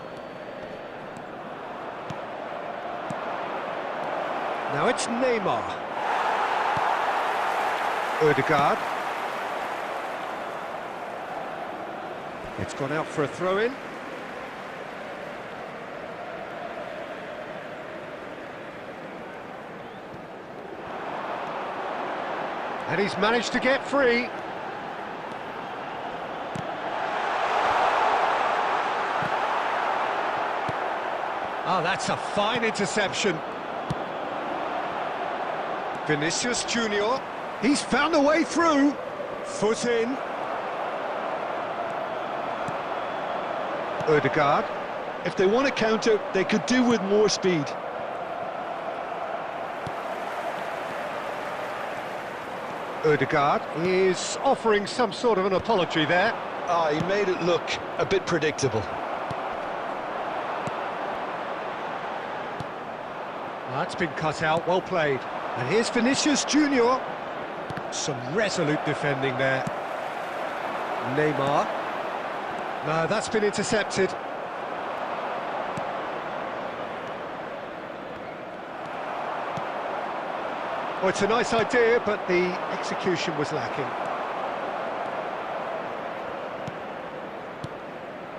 Now it's Neymar. Odegaard. It's gone out for a throw-in. And he's managed to get free. Oh, that's a fine interception. Vinicius Junior. He's found a way through. Foot in. Odegaard. If they want to counter, they could do with more speed. Odegaard is offering some sort of an apology there. He made it look a bit predictable. That's been cut out, well played. And here's Vinicius Junior. Some resolute defending there. Neymar. No, that's been intercepted. Well, it's a nice idea, but the execution was lacking.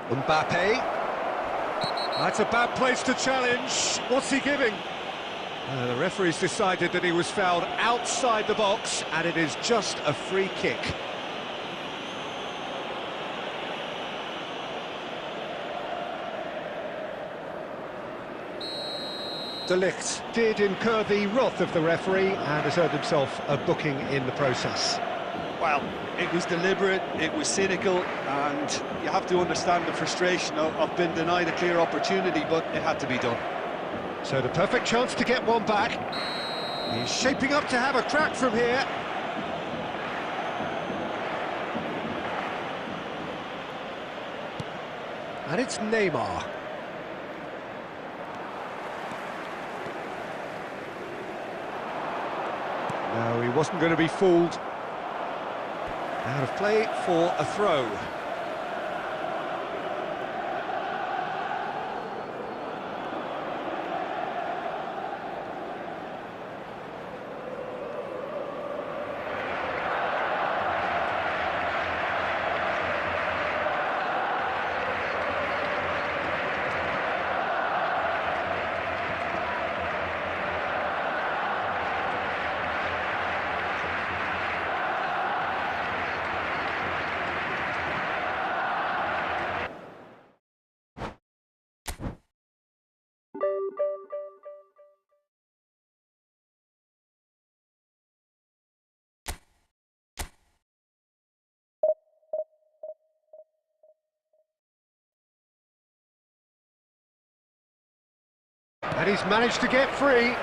Mbappe. That's a bad place to challenge. What's he giving? The referee's decided that he was fouled outside the box, and it is just a free kick. De Ligt did incur the wrath of the referee and has earned himself a booking in the process. Well, it was deliberate, it was cynical, and you have to understand the frustration of being denied a clear opportunity, but it had to be done. So the perfect chance to get one back. He's shaping up to have a crack from here. And it's Neymar. No, he wasn't going to be fooled. Out of play for a throw. And he's managed to get free.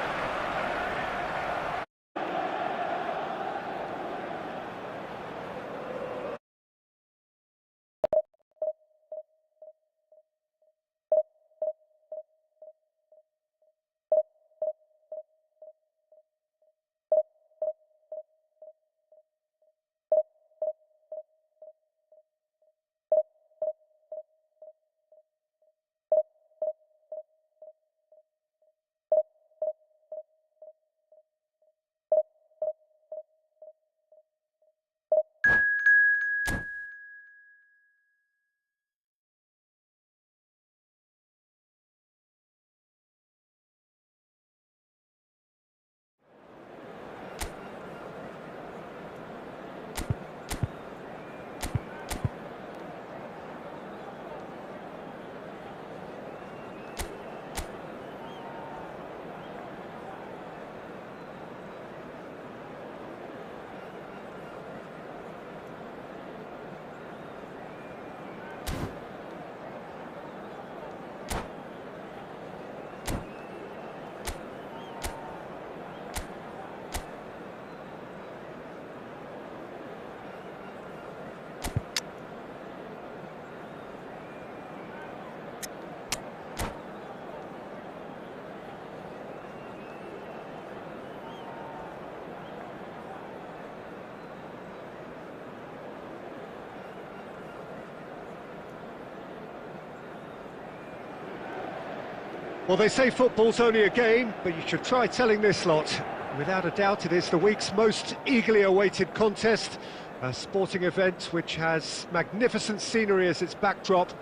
Well, they say football's only a game, but you should try telling this lot. Without a doubt, it is the week's most eagerly awaited contest, a sporting event which has magnificent scenery as its backdrop.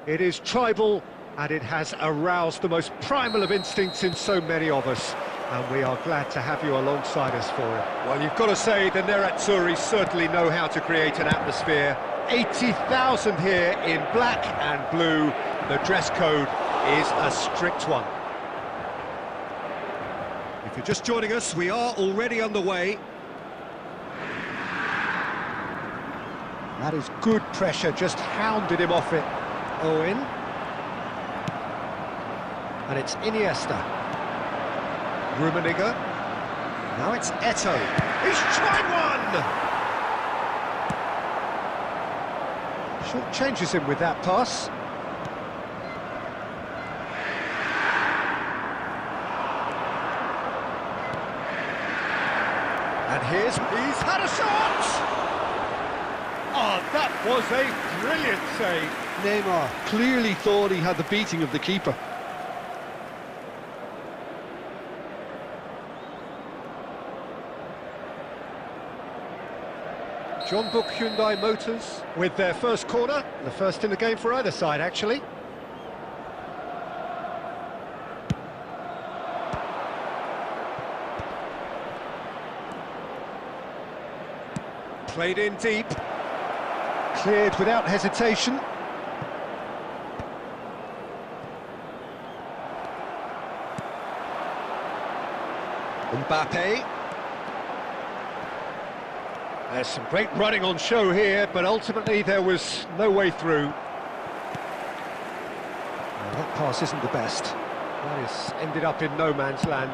It is tribal, and it has aroused the most primal of instincts in so many of us, and we are glad to have you alongside us for it. Well, you've got to say the Nerazzurri certainly know how to create an atmosphere. 80,000 here in black and blue. The dress code is a strict one. If you're just joining us, we are already underway. That is good pressure, just hounded him off it. Owen. And it's Iniesta. Rummenigge. Now it's Eto'o. He's tried one! Short changes him with that pass. And he's had a shot! Oh, that was a brilliant save. Neymar clearly thought he had the beating of the keeper. John Book Hyundai Motors with their first corner, the first in the game for either side, actually. Played in deep, cleared without hesitation. Mbappe. There's some great running on show here, but ultimately there was no way through. Well, that pass isn't the best. That has ended up in no man's land.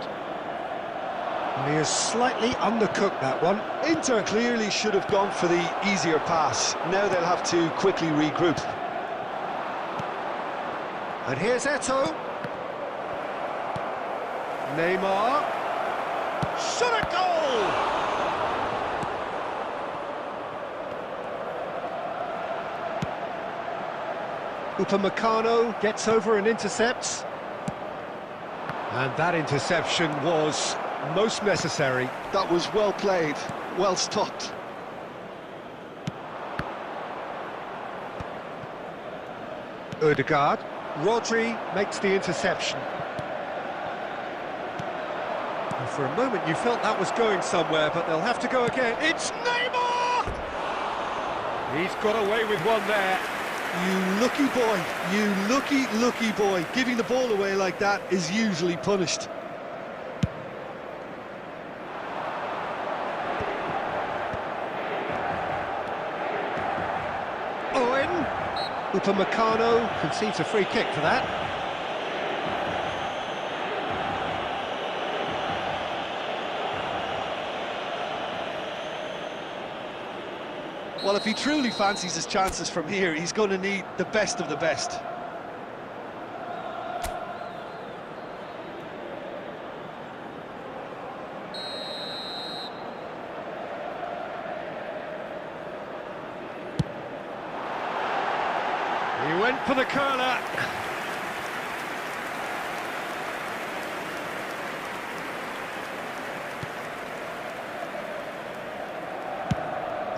And he has slightly undercooked that one. Inter clearly should have gone for the easier pass. Now they'll have to quickly regroup. And here's Eto'o. Neymar. Shot a goal! Upamecano gets over and intercepts. And that interception was most necessary. That was well played, well stopped. Ødegaard. Rodri makes the interception. And for a moment you felt that was going somewhere, but they'll have to go again. It's Neymar! He's got away with one there. You lucky boy, you lucky boy. Giving the ball away like that is usually punished. Owen. Upamecano concedes a free kick for that. Well, if he truly fancies his chances from here, he's going to need the best of the best. He went for the curler.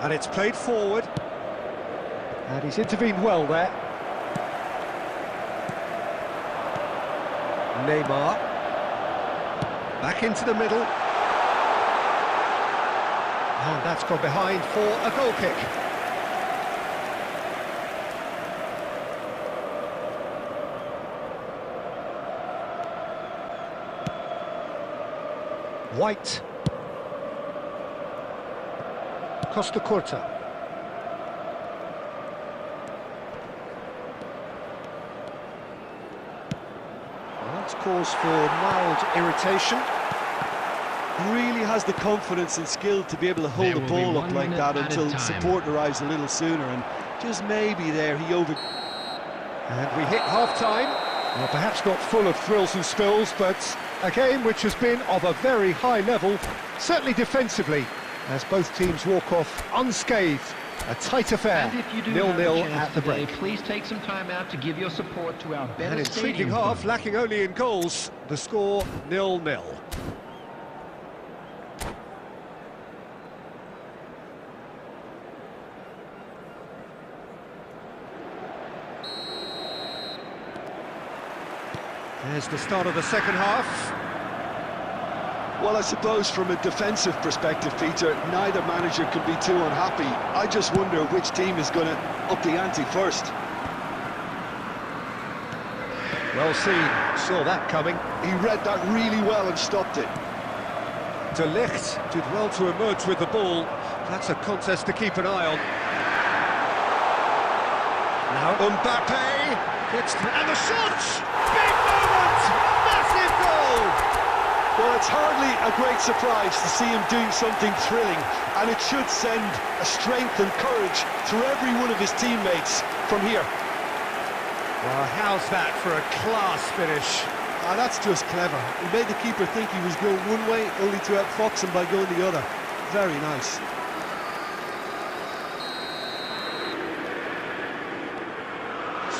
And it's played forward. And he's intervened well there. Neymar. Back into the middle. And that's gone behind for a goal kick. White. Costa Curta. Well, that's cause for mild irritation. Really has the confidence and skill to be able to hold the ball up like that until support arrives a little sooner, and just maybe there he over... And we hit half-time. Well, perhaps not full of thrills and spills, but a game which has been of a very high level, certainly defensively, as both teams walk off unscathed. A tight affair, And if you do 0-0 have a chance at the today, break. please take some time out to give your support to our better An intriguing stadium half, fund. lacking only in goals. The score 0-0. There's the start of the second half. Well, I suppose from a defensive perspective, Peter, neither manager can be too unhappy. I just wonder which team is going to up the ante first. Well seen, saw that coming. He read that really well and stopped it. De Ligt did well to emerge with the ball. That's a contest to keep an eye on. Now Mbappe gets and the shot! Big moment! Massive goal! Well, it's hardly a great surprise to see him doing something thrilling, and it should send a strength and courage through every one of his teammates from here. Well, how's that for a class finish? Ah, that's just clever. He made the keeper think he was going one way, only to outfox him by going the other. Very nice.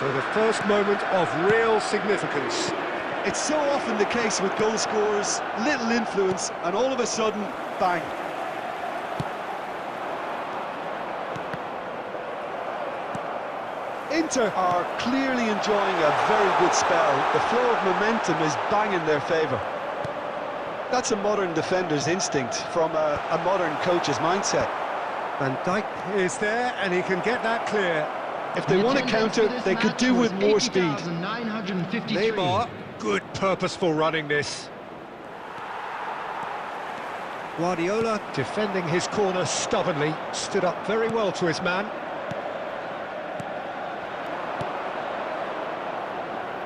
So the first moment of real significance. It's so often the case with goal scorers, little influence, and all of a sudden, bang. Inter are clearly enjoying a very good spell. The flow of momentum is bang in their favour. That's a modern defender's instinct from a modern coach's mindset. Van Dijk is there and he can get that clear. If they want to counter, they could do with more speed. Neymar, good purposeful running this. Guardiola defending his corner stubbornly, stood up very well to his man.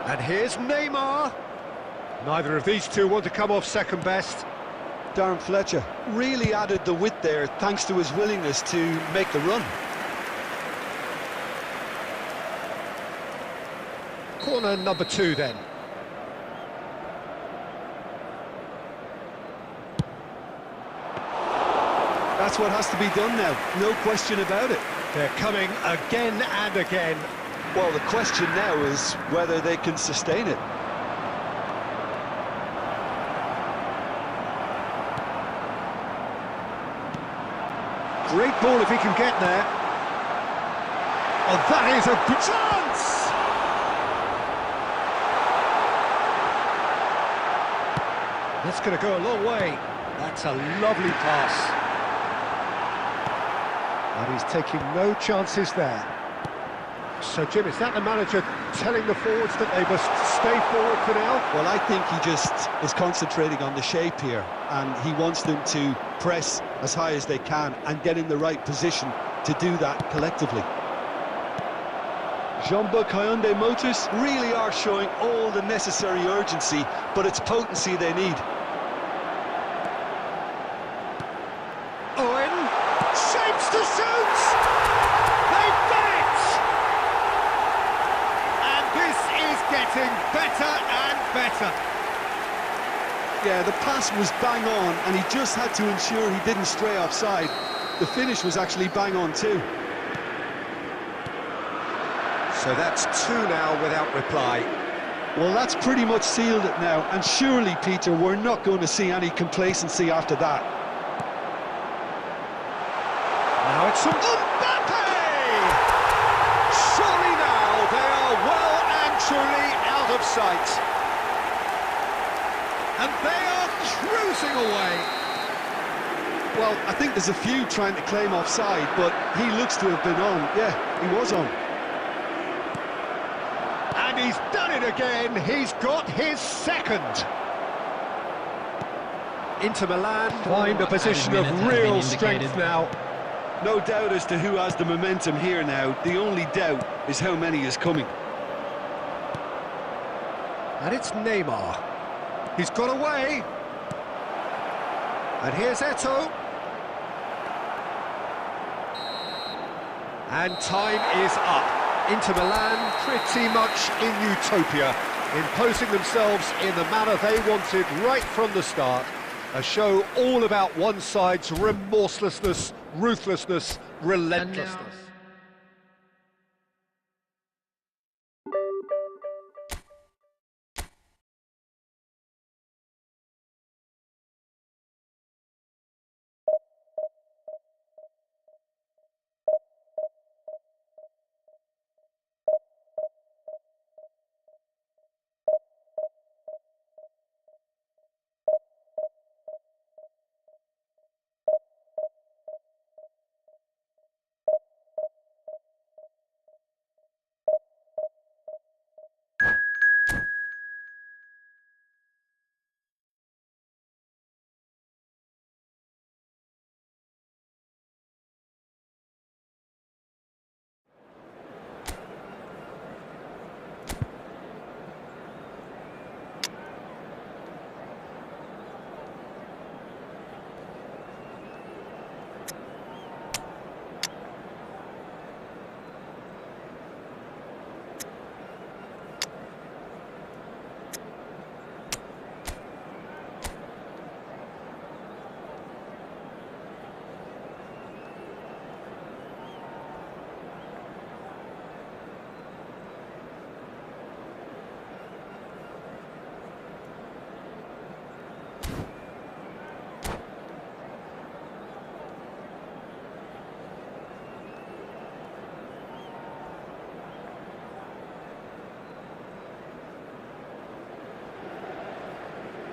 And here's Neymar. Neither of these two want to come off second best. Darren Fletcher really added the width there thanks to his willingness to make the run. Corner number 2 then. That's what has to be done now, no question about it. They're coming again and again. Well, the question now is whether they can sustain it. Great ball if he can get there. Oh, that is a good chance! That's going to go a long way. That's a lovely pass. And he's taking no chances there. So, Jim, is that the manager telling the forwards that they must stay forward for now? Well, I think he just is concentrating on the shape here, and he wants them to press as high as they can and get in the right position to do that collectively. Jean-Baptiste Hyundai Motors really are showing all the necessary urgency, but it's potency they need. Owen shapes to shoot! getting better and better. Yeah, the pass was bang on, and he just had to ensure he didn't stray offside. The finish was actually bang on too. So that's 2 now without reply. Well, that's pretty much sealed it now, and surely, Peter, we're not going to see any complacency after that. Now it's Mbappe! Surely now they are well and truly out of sight. And they are cruising away. Well, I think there's a few trying to claim offside, but he looks to have been on. Yeah, he was on. And he's done it again. He's got his second. Inter Milan find a position of real strength now. No doubt as to who has the momentum here now. The only doubt is how many is coming. And it's Neymar. He's got away. And here's Eto'o. And time is up. Inter Milan pretty much in utopia, imposing themselves in the manner they wanted right from the start. A show all about one side's remorselessness, ruthlessness, relentlessness.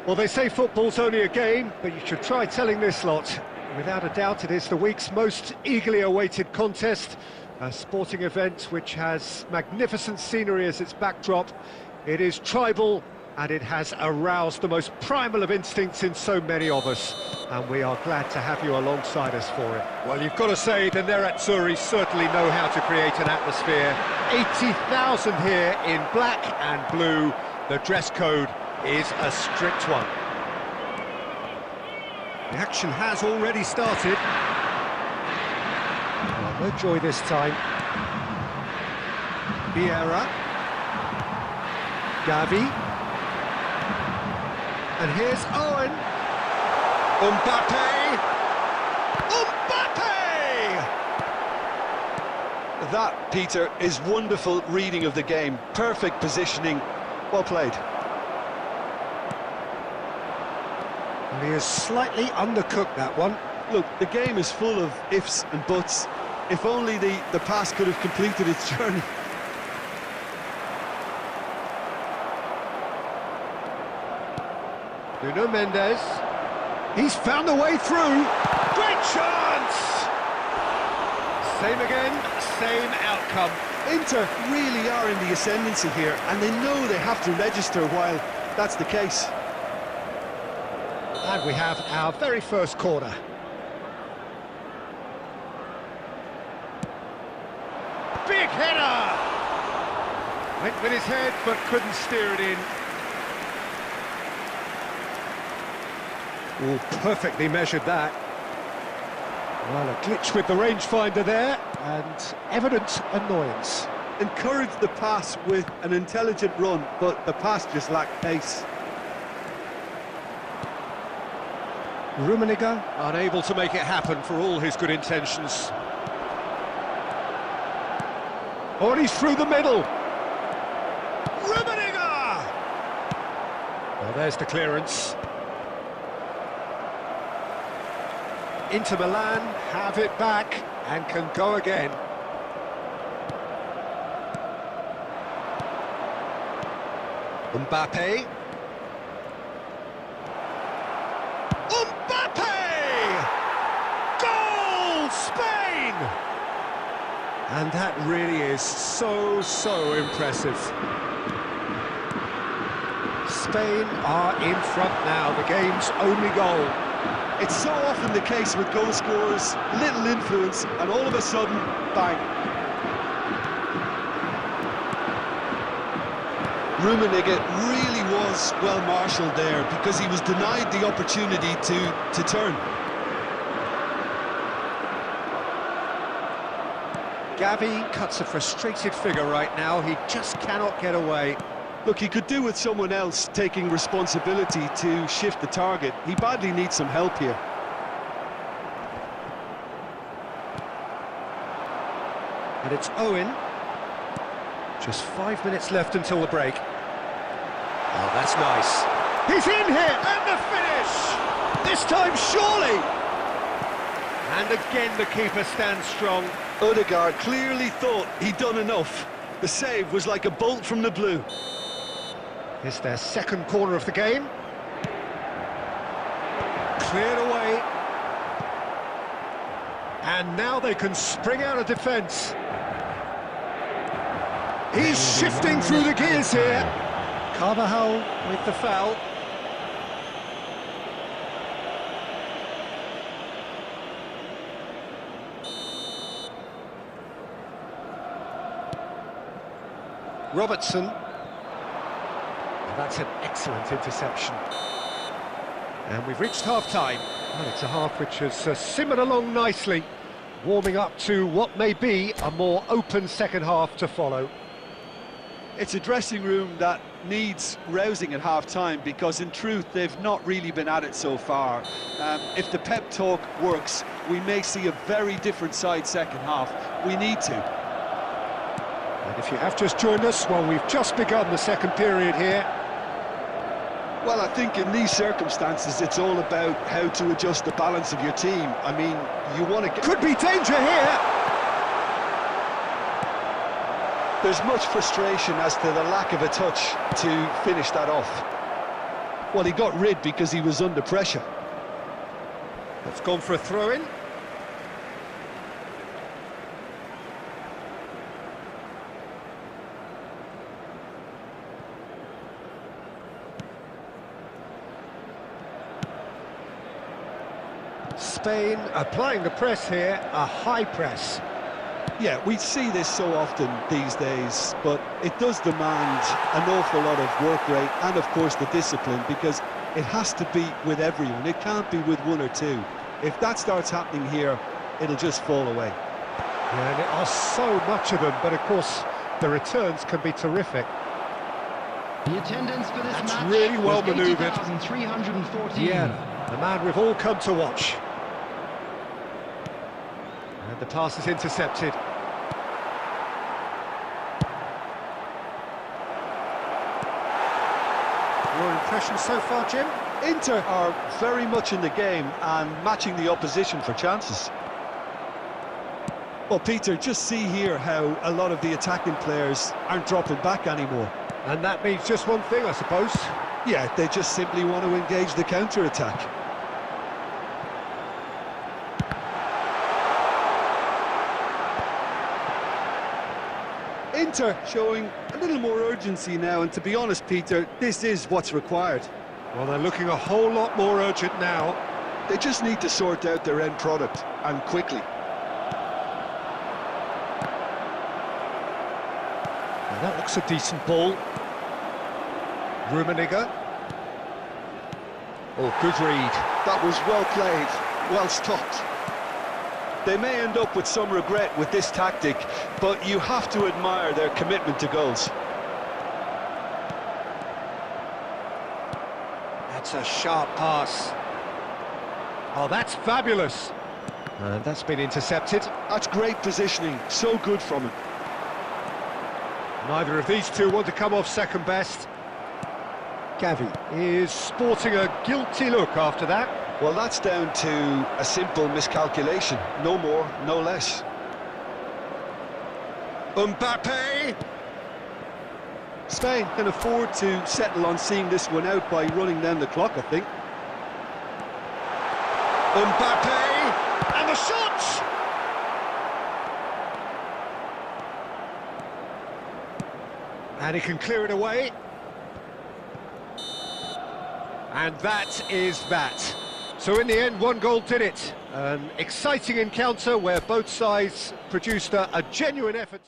Well, they say football's only a game, but you should try telling this lot. Without a doubt, it is the week's most eagerly awaited contest, a sporting event which has magnificent scenery as its backdrop. It is tribal, and it has aroused the most primal of instincts in so many of us, and we are glad to have you alongside us for it. Well, you've got to say the Nerazzurri certainly know how to create an atmosphere. 80,000 here in black and blue. The dress code is a strict one. The action has already started. Well, no joy this time. Vieira. Gavi. And here's Owen. Mbappe. Mbappe! That, Peter, is wonderful reading of the game. Perfect positioning. Well played. He is slightly undercooked, that one. Look, the game is full of ifs and buts. If only the pass could have completed its journey. Nuno Mendes. He's found a way through. Great chance! Same again, same outcome. Inter really are in the ascendancy here, and they know they have to register while that's the case. And we have our very first corner. Big header! Went with his head, but couldn't steer it in. Oh, perfectly measured that. Well, a glitch with the rangefinder there, and evident annoyance. encouraged the pass with an intelligent run, but the pass just lacked pace. Rummenigge unable to make it happen for all his good intentions. Oh, and he's through the middle. Rummenigge! Well, there's the clearance. Inter Milan have it back and can go again. Mbappe. Goal! Spain! And that really is so impressive. Spain are in front now, the game's only goal. It's so often the case with goal scorers, little influence, and all of a sudden, bang. Rummenigge really was well marshalled there because he was denied the opportunity to turn. Gavi cuts a frustrated figure right now, he just cannot get away. Look, he could do with someone else taking responsibility to shift the target. He badly needs some help here. And it's Owen. Just 5 minutes left until the break. Oh, that's nice. He's in here, and the finish! This time, surely! And again, the keeper stands strong. Odegaard clearly thought he'd done enough. The save was like a bolt from the blue. It's their second corner of the game. Cleared away. And now they can spring out of defence. He's shifting through the gears here. Carvajal with the foul. Robertson. That's an excellent interception. And we've reached half-time. Well, it's a half which has simmered along nicely, warming up to what may be a more open second half to follow. It's a dressing room that needs rousing at half-time because, in truth, they've not really been at it so far. If the pep talk works, we may see a very different side second half. We need to. And if you have just joined us, well, we've just begun the second period here. Well, I think in these circumstances, it's all about how to adjust the balance of your team. I mean, you want to get... Could be danger here! There's much frustration as to the lack of a touch to finish that off. Well, he got rid because he was under pressure. It's gone for a throw-in. Spain applying the press here, a high press. Yeah, we see this so often these days, but it does demand an awful lot of work rate and, of course, the discipline, because it has to be with everyone. It can't be with one or two. If that starts happening here, it'll just fall away. Yeah, and there are so much of them, but of course, the returns can be terrific. The attendance for this match really well was manoeuvred. 80,314. Yeah, the man we've all come to watch. And the pass is intercepted. Your impression so far, Jim? Inter are very much in the game and matching the opposition for chances. Well, Peter, just see here how a lot of the attacking players aren't dropping back anymore. And that means just one thing, I suppose. Yeah, they just simply want to engage the counter-attack. Inter showing a little more urgency now, and to be honest, Peter, this is what's required. Well, they're looking a whole lot more urgent now. They just need to sort out their end product, and quickly. Well, that looks a decent ball. Rummenigge. Oh, good read. That was well played, well stopped. They may end up with some regret with this tactic, but you have to admire their commitment to goals. That's a sharp pass. Oh, that's fabulous. And that's been intercepted. That's great positioning, so good from him. Neither of these two want to come off second best. Gavi is sporting a guilty look after that. Well, that's down to a simple miscalculation. No more, no less. Mbappe! Spain can afford to settle on seeing this one out by running down the clock, I think. Mbappe! And the shot! And he can clear it away. And that is that. So in the end, one goal did it. An exciting encounter where both sides produced a genuine effort.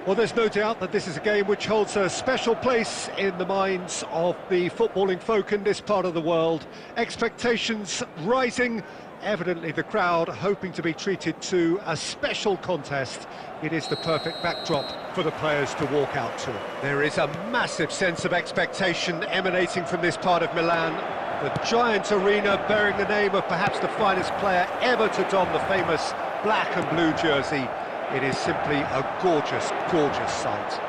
Well, there's no doubt that this is a game which holds a special place in the minds of the footballing folk in this part of the world. Expectations rising, evidently the crowd hoping to be treated to a special contest. It is the perfect backdrop for the players to walk out to. There is a massive sense of expectation emanating from this part of Milan. The giant arena bearing the name of perhaps the finest player ever to don the famous black and blue jersey. It is simply a gorgeous, gorgeous sight.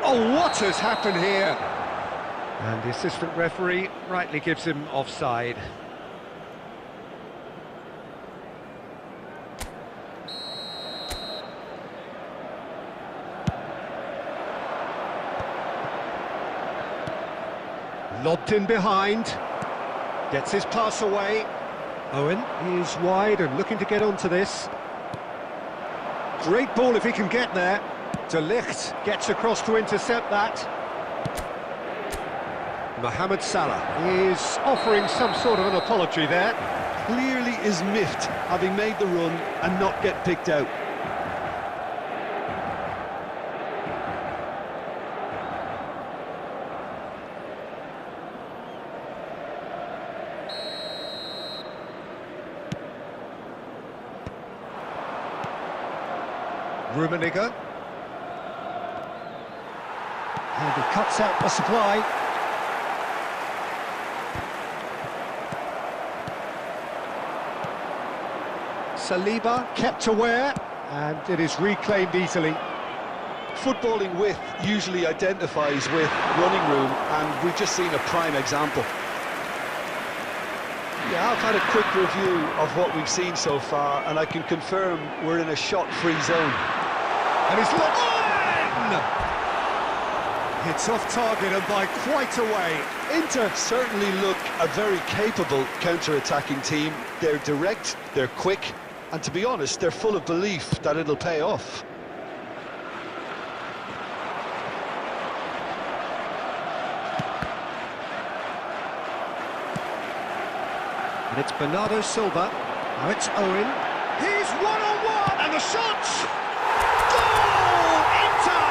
Oh, what has happened here? And the assistant referee rightly gives him offside. Lobbed in behind. Gets his pass away. Owen is wide and looking to get onto this. Great ball if he can get there. De Ligt gets across to intercept that. Mohamed Salah is offering some sort of an apology there. Clearly is miffed, having made the run and not get picked out. Rummenigge. And he cuts out the supply. Saliba kept aware, and it is reclaimed easily. Footballing width usually identifies with running room, and we've just seen a prime example. Yeah, I've had a quick review of what we've seen so far, and I can confirm we're in a shot-free zone. And he's looked in! Hits off target and by quite a way. Inter certainly look a very capable counter-attacking team. They're direct, they're quick, and to be honest, they're full of belief that it'll pay off. And it's Bernardo Silva. Now it's Owen. He's one-on-one, and the shot! Goal! Inter!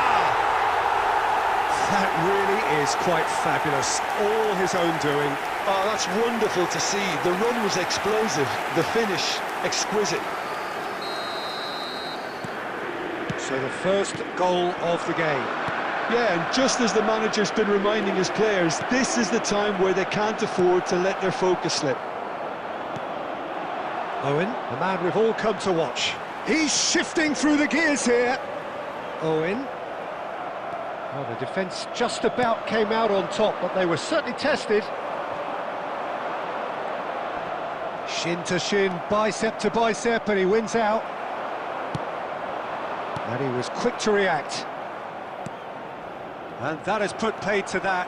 That really is quite fabulous. All his own doing. Oh, that's wonderful to see. The run was explosive, the finish exquisite. So the first goal of the game. Yeah, and just as the manager's been reminding his players, this is the time where they can't afford to let their focus slip. Owen, the man we've all come to watch. He's shifting through the gears here. Owen. Well, the defence just about came out on top, but they were certainly tested. Shin to shin, bicep to bicep, and he wins out. And he was quick to react. And that has put paid to that.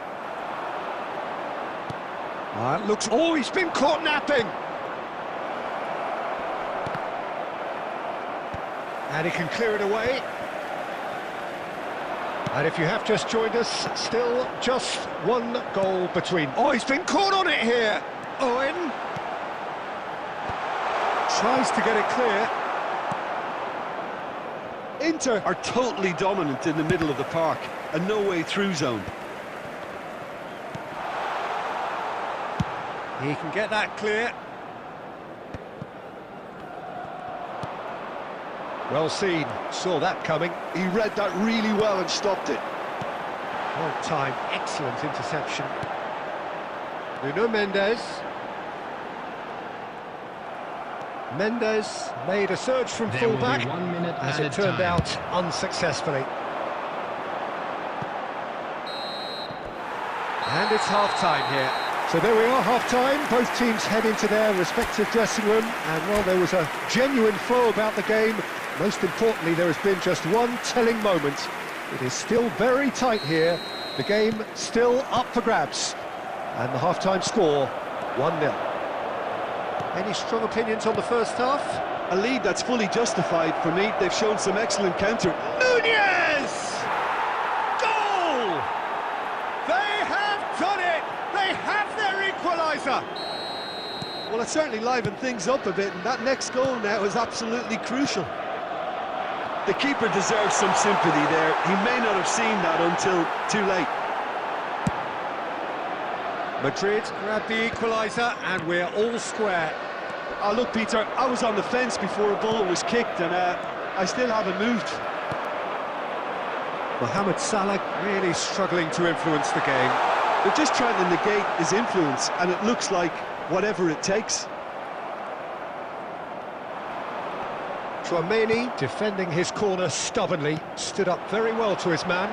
It looks... Oh, he's been caught napping! And he can clear it away. And if you have just joined us, still just one goal between. Oh, he's been caught on it here! Owen tries to get it clear. Inter are totally dominant in the middle of the park, a no-way-through zone. He can get that clear. Well seen, saw that coming. He read that really well and stopped it. Well timed, excellent interception. Nuno Mendes. Mendes made a surge from fullback, as it turned out unsuccessfully. And it's half-time here. So there we are, half-time. Both teams head into their respective dressing room, and well, there was a genuine flow about the game. Most importantly, there has been just one telling moment. It is still very tight here. The game still up for grabs. And the half-time score, 1-0. Any strong opinions on the first half? A lead that's fully justified for me. They've shown some excellent counter. Nunez! Goal! They have done it! They have their equaliser! Well, it certainly livened things up a bit, and that next goal now is absolutely crucial. The keeper deserves some sympathy there. He may not have seen that until too late. Madrid grabbed the equaliser, and we're all square. Oh, look, Peter, I was on the fence before a ball was kicked, and I still haven't moved. Mohamed Salah really struggling to influence the game. They're just trying to negate his influence, and it looks like whatever it takes. Tchouaméni, defending his corner stubbornly, stood up very well to his man.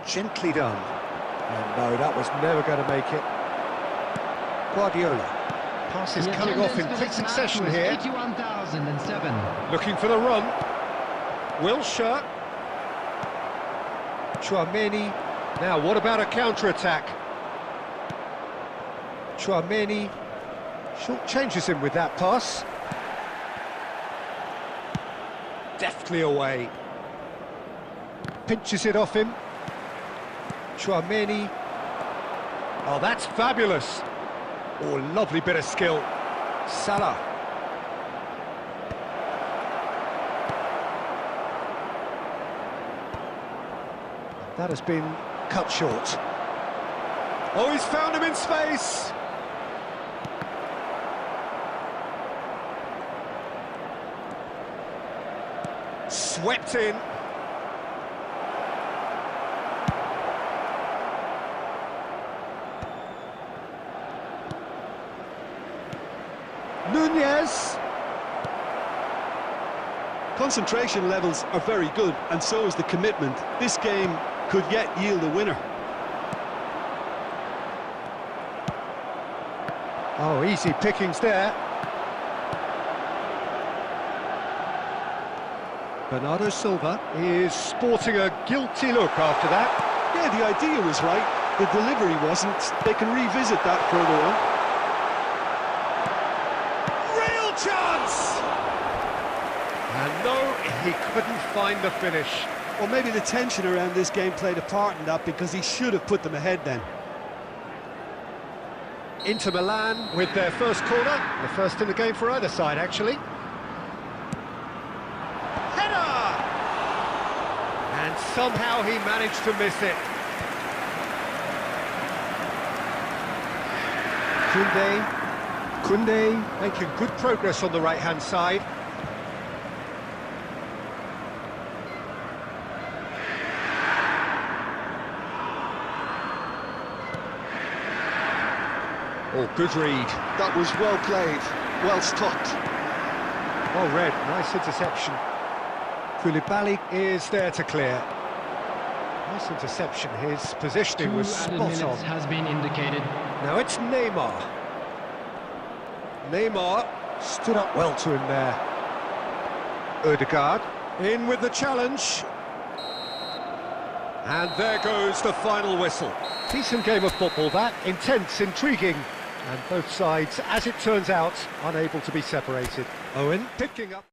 Gently done. And no, that was never going to make it. Guardiola. Pass is coming off in quick succession here. 81,007. Looking for the run. Wilshere. Tchouaméni. Now, what about a counter-attack? Tchouaméni short changes him with that pass. Deftly away. Pinches it off him. Tchouaméni. Oh, that's fabulous. Oh, lovely bit of skill. Salah. That has been cut short. Oh, he's found him in space. Swept in. Nunez. Concentration levels are very good, and so is the commitment. This game could yet yield a winner. Oh, easy pickings there. Bernardo Silva is sporting a guilty look after that. Yeah, the idea was right, the delivery wasn't. They can revisit that further on. Real chance! And no, he couldn't find the finish. Well, maybe the tension around this game played a part in that, because he should have put them ahead then. Inter Milan with their first corner, the first in the game for either side, actually. Header! And somehow he managed to miss it. Koundé making good progress on the right-hand side. Oh, good read. That was well played, well stopped. Well read, nice interception. Koulibaly is there to clear. Nice interception, his positioning was spot on. Has been indicated. Now it's Neymar. Neymar stood up well to him there. Ødegaard in with the challenge. And there goes the final whistle. Decent game of football that, intense, intriguing, and both sides, as it turns out, unable to be separated. Owen picking up.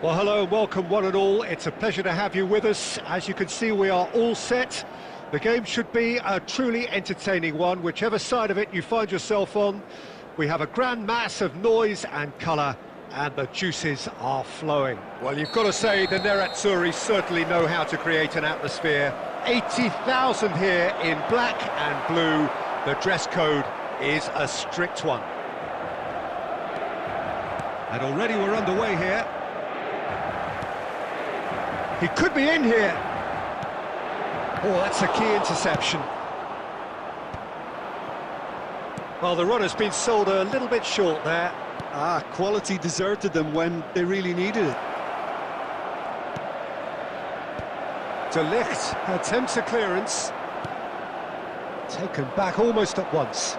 Well, hello, welcome one and all. It's a pleasure to have you with us. As you can see, we are all set. The game should be a truly entertaining one, whichever side of it you find yourself on. We have a grand mass of noise and colour, and the juices are flowing. Well, you've got to say, the Nerazzurri certainly know how to create an atmosphere. 80,000 here in black and blue. The dress code is a strict one. And already we're underway here. He could be in here. Oh, that's a key interception. Well, the run has been sold a little bit short there. Quality deserted them when they really needed it. De Ligt attempts a clearance. Taken back almost at once.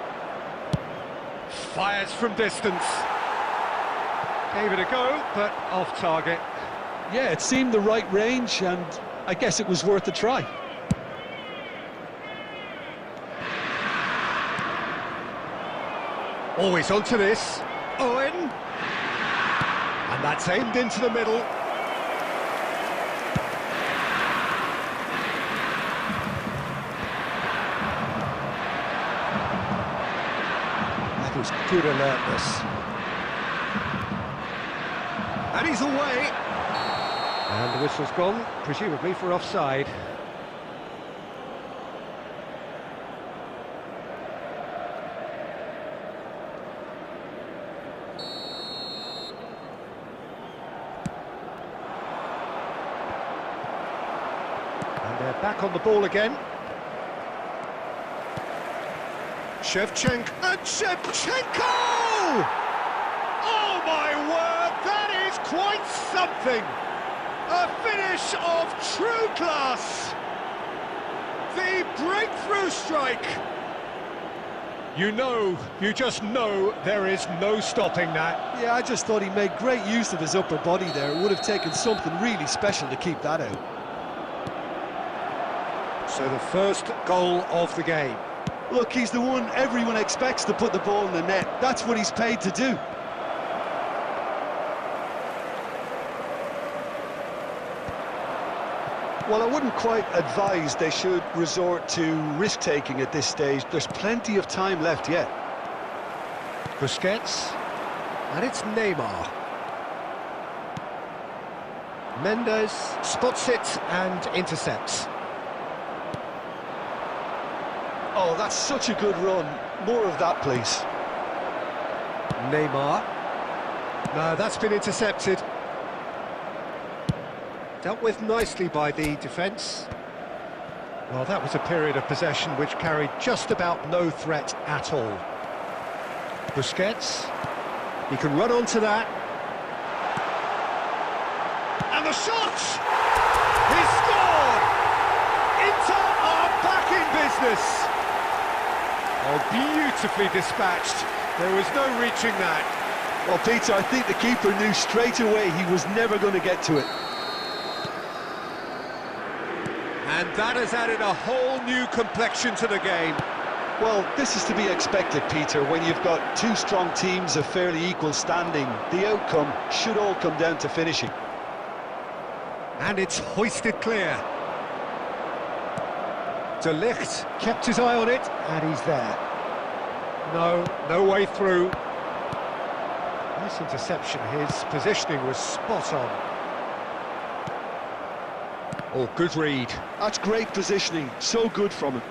Fires from distance. Gave it a go, but off target. Yeah, it seemed the right range, and I guess it was worth a try. Always onto this. Owen. And that's aimed into the middle. That was good alertness. And he's away. And the whistle's gone, presumably for offside. They're back on the ball again. Shevchenko, and Shevchenko! Oh my word, that is quite something! A finish of true class! The breakthrough strike! You just know there is no stopping that. Yeah, I just thought he made great use of his upper body there. It would have taken something really special to keep that out. So the first goal of the game. Look, he's the one everyone expects to put the ball in the net. That's what he's paid to do. Well, I wouldn't quite advise they should resort to risk-taking at this stage. There's plenty of time left yet. Busquets, and it's Neymar. Mendes spots it and intercepts. Oh, that's such a good run. More of that, please. Neymar. No, that's been intercepted. Dealt with nicely by the defence. Well, that was a period of possession which carried just about no threat at all. Busquets. He can run onto that. And the shot! He scored! Inter are back in business! Oh, beautifully dispatched. There was no reaching that. Well, Peter, I think the keeper knew straight away he was never going to get to it. And that has added a whole new complexion to the game. Well, this is to be expected, Peter. When you've got two strong teams of fairly equal standing, the outcome should all come down to finishing. And it's hoisted clear. De Ligt kept his eye on it, and he's there. No way through. Nice interception. His positioning was spot on. Oh, good read. That's great positioning. So good from him.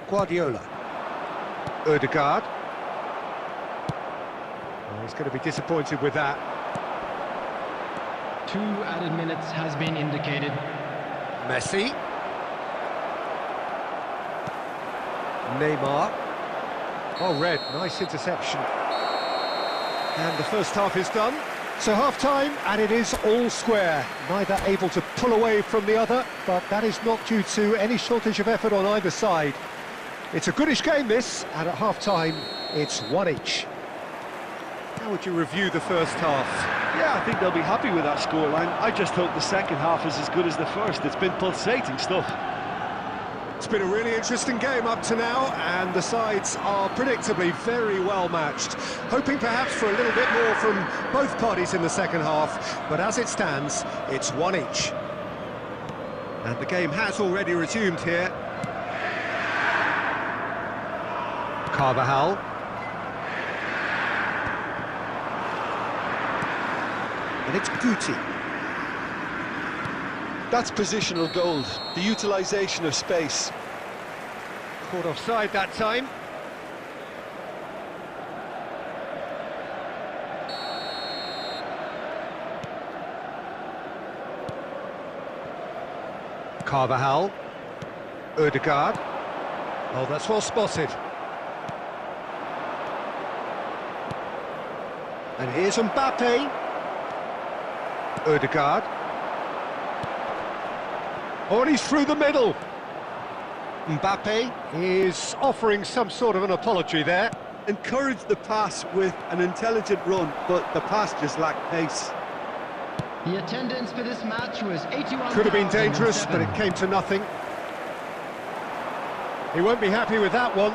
Guardiola. Ødegaard. Oh, he's going to be disappointed with that. 2 added minutes has been indicated. Messi. Neymar. Oh, red. Nice interception. And the first half is done. So half-time, and it is all square. Neither able to pull away from the other, but that is not due to any shortage of effort on either side. It's a goodish game, this, and at half-time, it's 1 each. How would you review the first half? Yeah, I think they'll be happy with that scoreline. I just hope the second half is as good as the first. It's been pulsating stuff. It's been a really interesting game up to now, and the sides are predictably very well matched. Hoping perhaps for a little bit more from both parties in the second half, but as it stands, it's 1 each. And the game has already resumed here. Carvajal. And it's Guti. That's positional gold, the utilisation of space. Caught offside that time. Carvajal. Ødegaard. Oh, that's well spotted. And here's Mbappe. Ødegaard. Oh, and he's through the middle. Mbappe is offering some sort of an apology there. Encouraged the pass with an intelligent run, but the pass just lacked pace. The attendance for this match was 81,007. Could have been dangerous, but it came to nothing. He won't be happy with that one.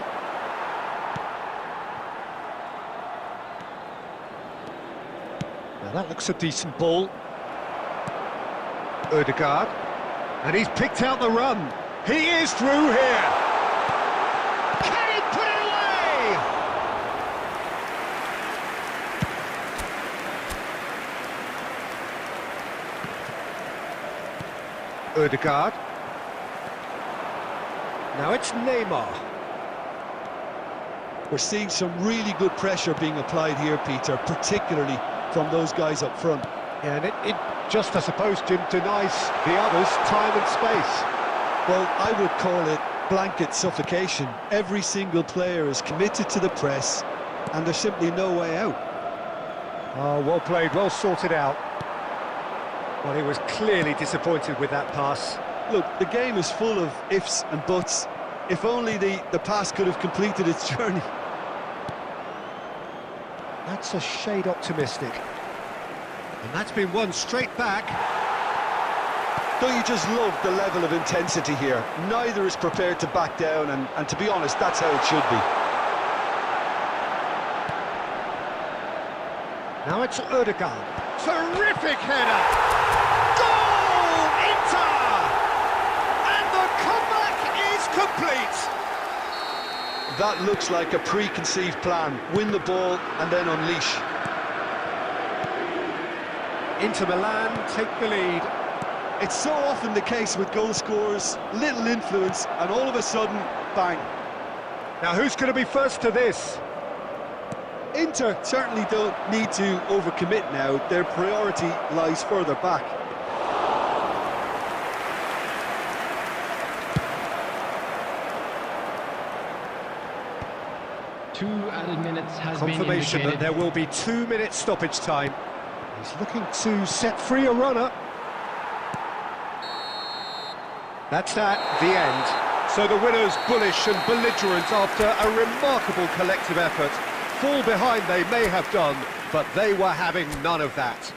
Now that looks a decent ball. Ødegaard. And he's picked out the run. He is through here. Can he put it away? Ødegaard. Now it's Neymar. We're seeing some really good pressure being applied here, Peter, particularly from those guys up front. Yeah, and it just, I suppose, Jim, denies the others time and space. Well, I would call it blanket suffocation. Every single player is committed to the press, and there's simply no way out. Oh, well played, well sorted out. Well, he was clearly disappointed with that pass. Look, the game is full of ifs and buts. If only the pass could have completed its journey. That's a shade optimistic. And that's been won straight back. Don't you just love the level of intensity here? Neither is prepared to back down, and to be honest, that's how it should be. Now it's Ødegaard. Terrific header! Goal! Inter! And the comeback is complete! That looks like a preconceived plan. Win the ball and then unleash. Inter Milan take the lead. It's so often the case with goal scorers, little influence, and all of a sudden, bang. Now who's going to be first to this? Inter certainly don't need to overcommit now. Their priority lies further back. Two added minutes has been Confirmation that indicated. there will be 2 minutes stoppage time. He's looking to set free a runner. That's at the end. So the winners bullish and belligerent after a remarkable collective effort. Fall behind they may have done, but they were having none of that.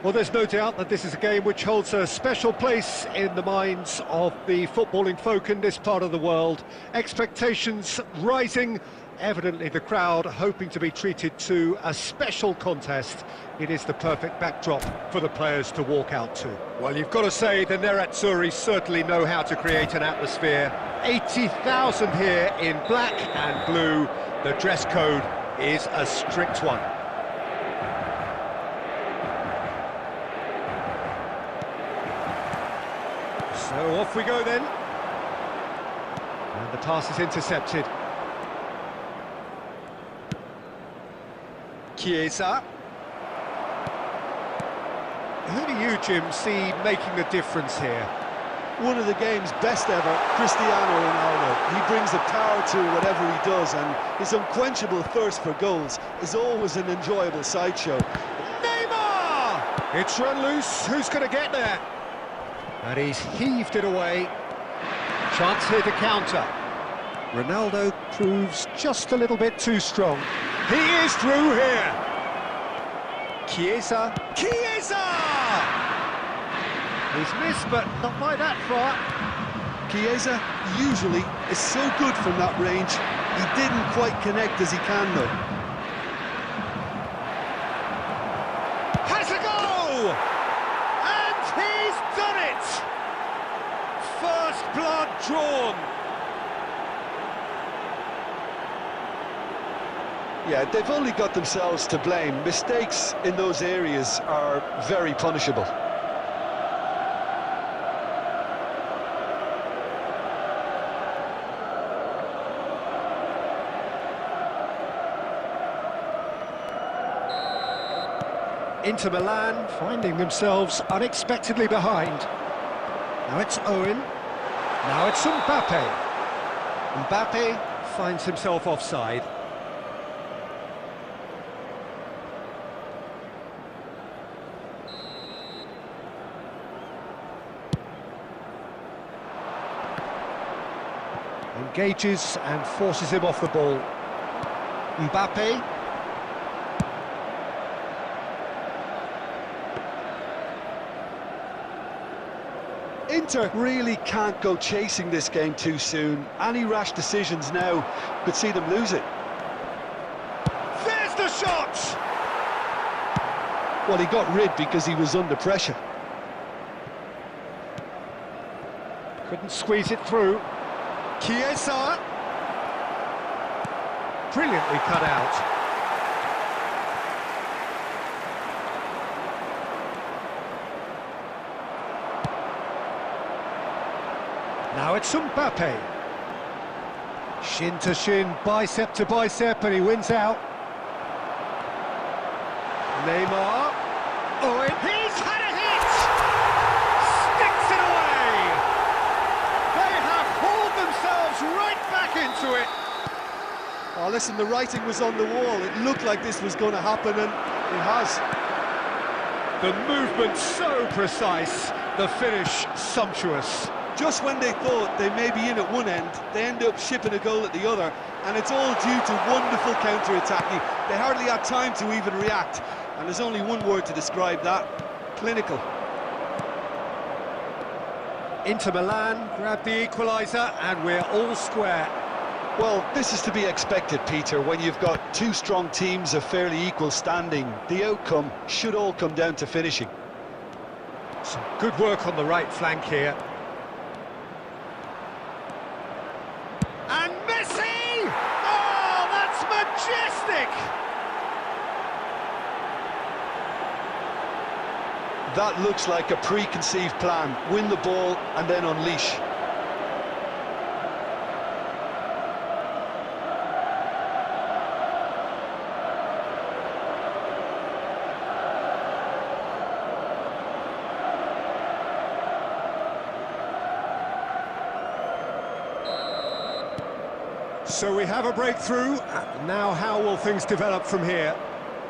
Well, there's no doubt that this is a game which holds a special place in the minds of the footballing folk in this part of the world. Expectations rising, evidently the crowd hoping to be treated to a special contest. It is the perfect backdrop for the players to walk out to. Well, you've got to say the Nerazzurri certainly know how to create an atmosphere. 80,000 here in black and blue. The dress code is a strict one. So off we go then. And the pass is intercepted. Chiesa. Who do you, Jim, see making the difference here? One of the game's best ever, Cristiano Ronaldo. He brings the power to whatever he does, and his unquenchable thirst for goals is always an enjoyable sideshow. Neymar! It's run loose. Who's going to get there? And he's heaved it away. Chance here to counter. Ronaldo proves just a little bit too strong. He is through here. Chiesa. Chiesa! He's missed, but not by that far. Chiesa usually is so good from that range. He didn't quite connect as he can, though. Has a go! And he's done it! First blood drawn. Yeah, they've only got themselves to blame. Mistakes in those areas are very punishable. Inter Milan finding themselves unexpectedly behind. Now it's Owen. Now it's Mbappe. Mbappe finds himself offside. Engages and forces him off the ball. Mbappe. Inter really can't go chasing this game too soon. Any rash decisions now could see them lose it. There's the shot! Well, he got rid because he was under pressure. Couldn't squeeze it through. Chiesa. Brilliantly cut out. Now it's Mbappe. Shin to shin, bicep to bicep, and he wins out. Neymar. Oh, he's had a hit! Sticks it away! They have hauled themselves right back into it. Oh, listen, the writing was on the wall. It looked like this was going to happen, and it has. The movement so precise, the finish sumptuous. Just when they thought they may be in at one end, they end up shipping a goal at the other, and it's all due to wonderful counter-attacking. They hardly had time to even react, and there's only one word to describe that: clinical. Inter Milan grab the equaliser, and we're all square. Well, this is to be expected, Peter, when you've got two strong teams of fairly equal standing. The outcome should all come down to finishing. Some good work on the right flank here. And Messi! Oh, that's majestic! That looks like a preconceived plan. Win the ball and then unleash. So we have a breakthrough. Now how will things develop from here?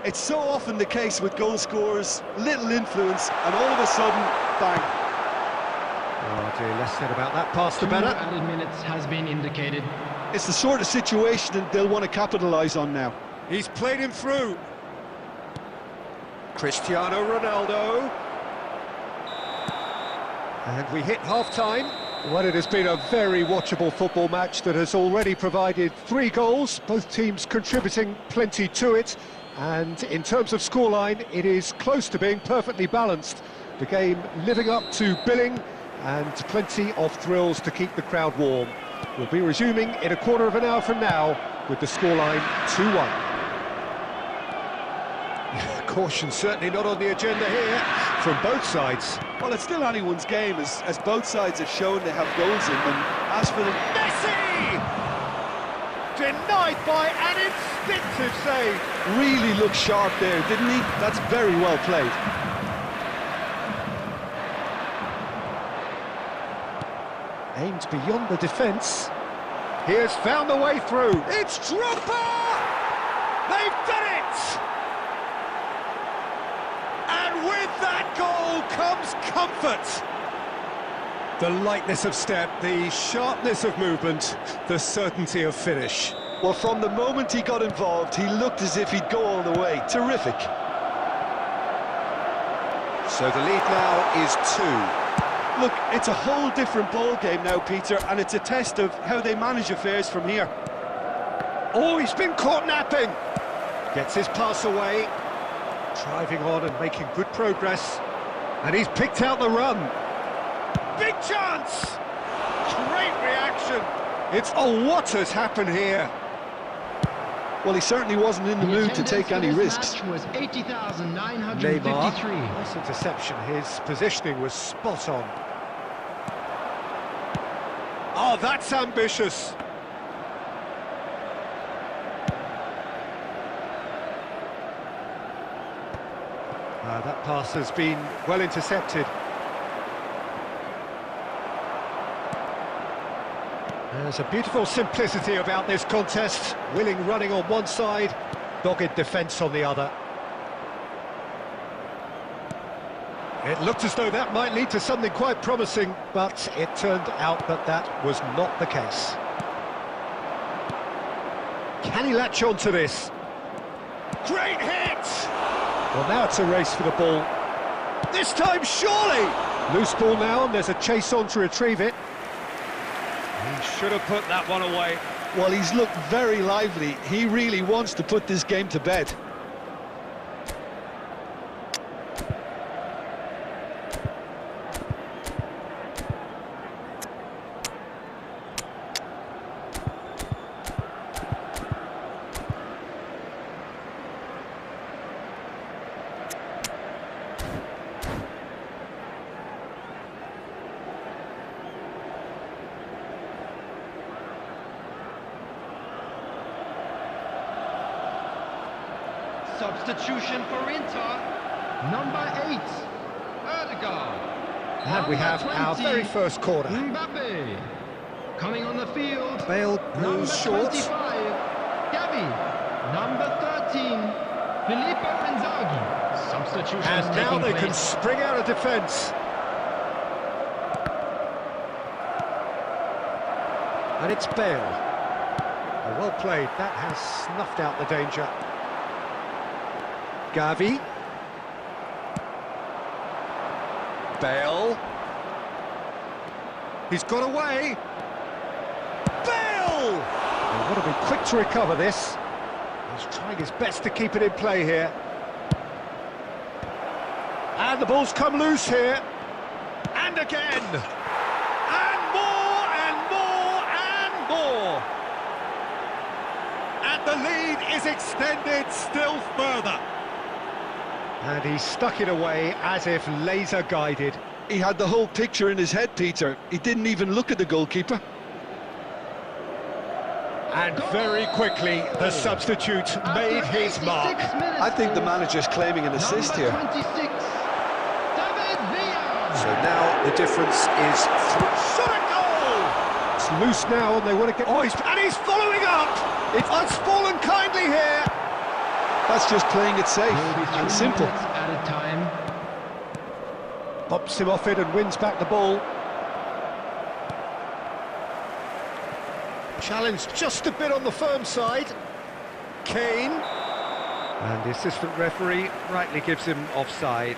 It's so often the case with goal scorers, little influence, and all of a sudden, bang. Oh dear, less said about that pass the better. Added minutes has been indicated. It's the sort of situation that they'll want to capitalise on now. He's played him through. Cristiano Ronaldo. And we hit half-time. Well, it has been a very watchable football match that has already provided 3 goals, both teams contributing plenty to it. And in terms of scoreline, it is close to being perfectly balanced. The game living up to billing and plenty of thrills to keep the crowd warm. We'll be resuming in a quarter of an hour from now with the scoreline 2-1. Caution certainly not on the agenda here from both sides. Well, it's still anyone's game, as both sides have shown they have goals in them. As for the... Messi! Denied by an instinctive save. Really looked sharp there, didn't he? That's very well played. Aimed beyond the defence. He has found the way through. It's Drogba! They've done it! And with that goal comes comfort. The lightness of step, the sharpness of movement, the certainty of finish. Well, from the moment he got involved, he looked as if he'd go all the way. Terrific. So the lead now is 2. Look, it's a whole different ball game now, Peter, and it's a test of how they manage affairs from here. Oh, he's been caught napping. Gets his pass away. Driving on and making good progress. And he's picked out the run. Big chance! Great reaction. It's, oh, what has happened here? Well, he certainly wasn't in the mood to take any risks. Was 80,953. Neymar, nice interception. His positioning was spot on. Oh, that's ambitious. That pass has been well intercepted. There's a beautiful simplicity about this contest. Willing running on one side, dogged defence on the other. It looked as though that might lead to something quite promising, but it turned out that that was not the case. Can he latch on to this? Great hit! Well, now it's a race for the ball. This time, surely! Loose ball now, and there's a chase on to retrieve it. He should have put that one away. Well, he's looked very lively. He really wants to put this game to bed. Substitution for Inter, number 8, Erdegaard. And we have our very first corner. Mbappe. Coming on the field, Bale number goes short. 25, Gavi. Number 13, Filippo Inzaghi. Substitution And now taking they place. can spring out of defence. And it's Bale. Oh, well played, that has snuffed out the danger. Gavi. Bale. He's got away. Bale! They've got to be quick to recover this. He's trying his best to keep it in play here. And the ball's come loose here. And again. And more, and more, and more. And the lead is extended still further. And he stuck it away as if laser-guided. He had the whole picture in his head, Peter. He didn't even look at the goalkeeper. And very quickly, the substitute made his mark. I think the manager's claiming an assist here. Number 26, David Villa. So now the difference is 3. Shot a goal! It's loose now, and they want to get... Oh, and he's following up! It's fallen kindly here. That's just playing it safe and simple. At a time. Pops him off it and wins back the ball. Challenged just a bit on the firm side. Kane. And the assistant referee rightly gives him offside.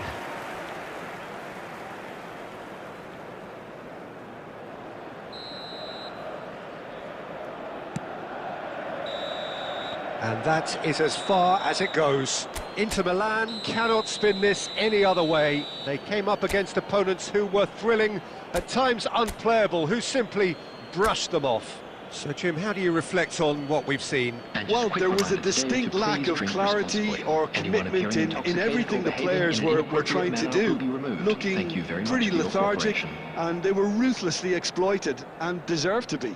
And that is as far as it goes. Inter Milan cannot spin this any other way. They came up against opponents who were thrilling, at times unplayable, who simply brushed them off. So, Jim, how do you reflect on what we've seen? Well, there was a distinct lack of clarity or commitment in everything the players were trying to do. Looking pretty lethargic, and they were ruthlessly exploited, and deserved to be.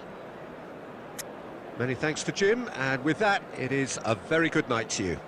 Many thanks to Jim, and with that, it is a very good night to you.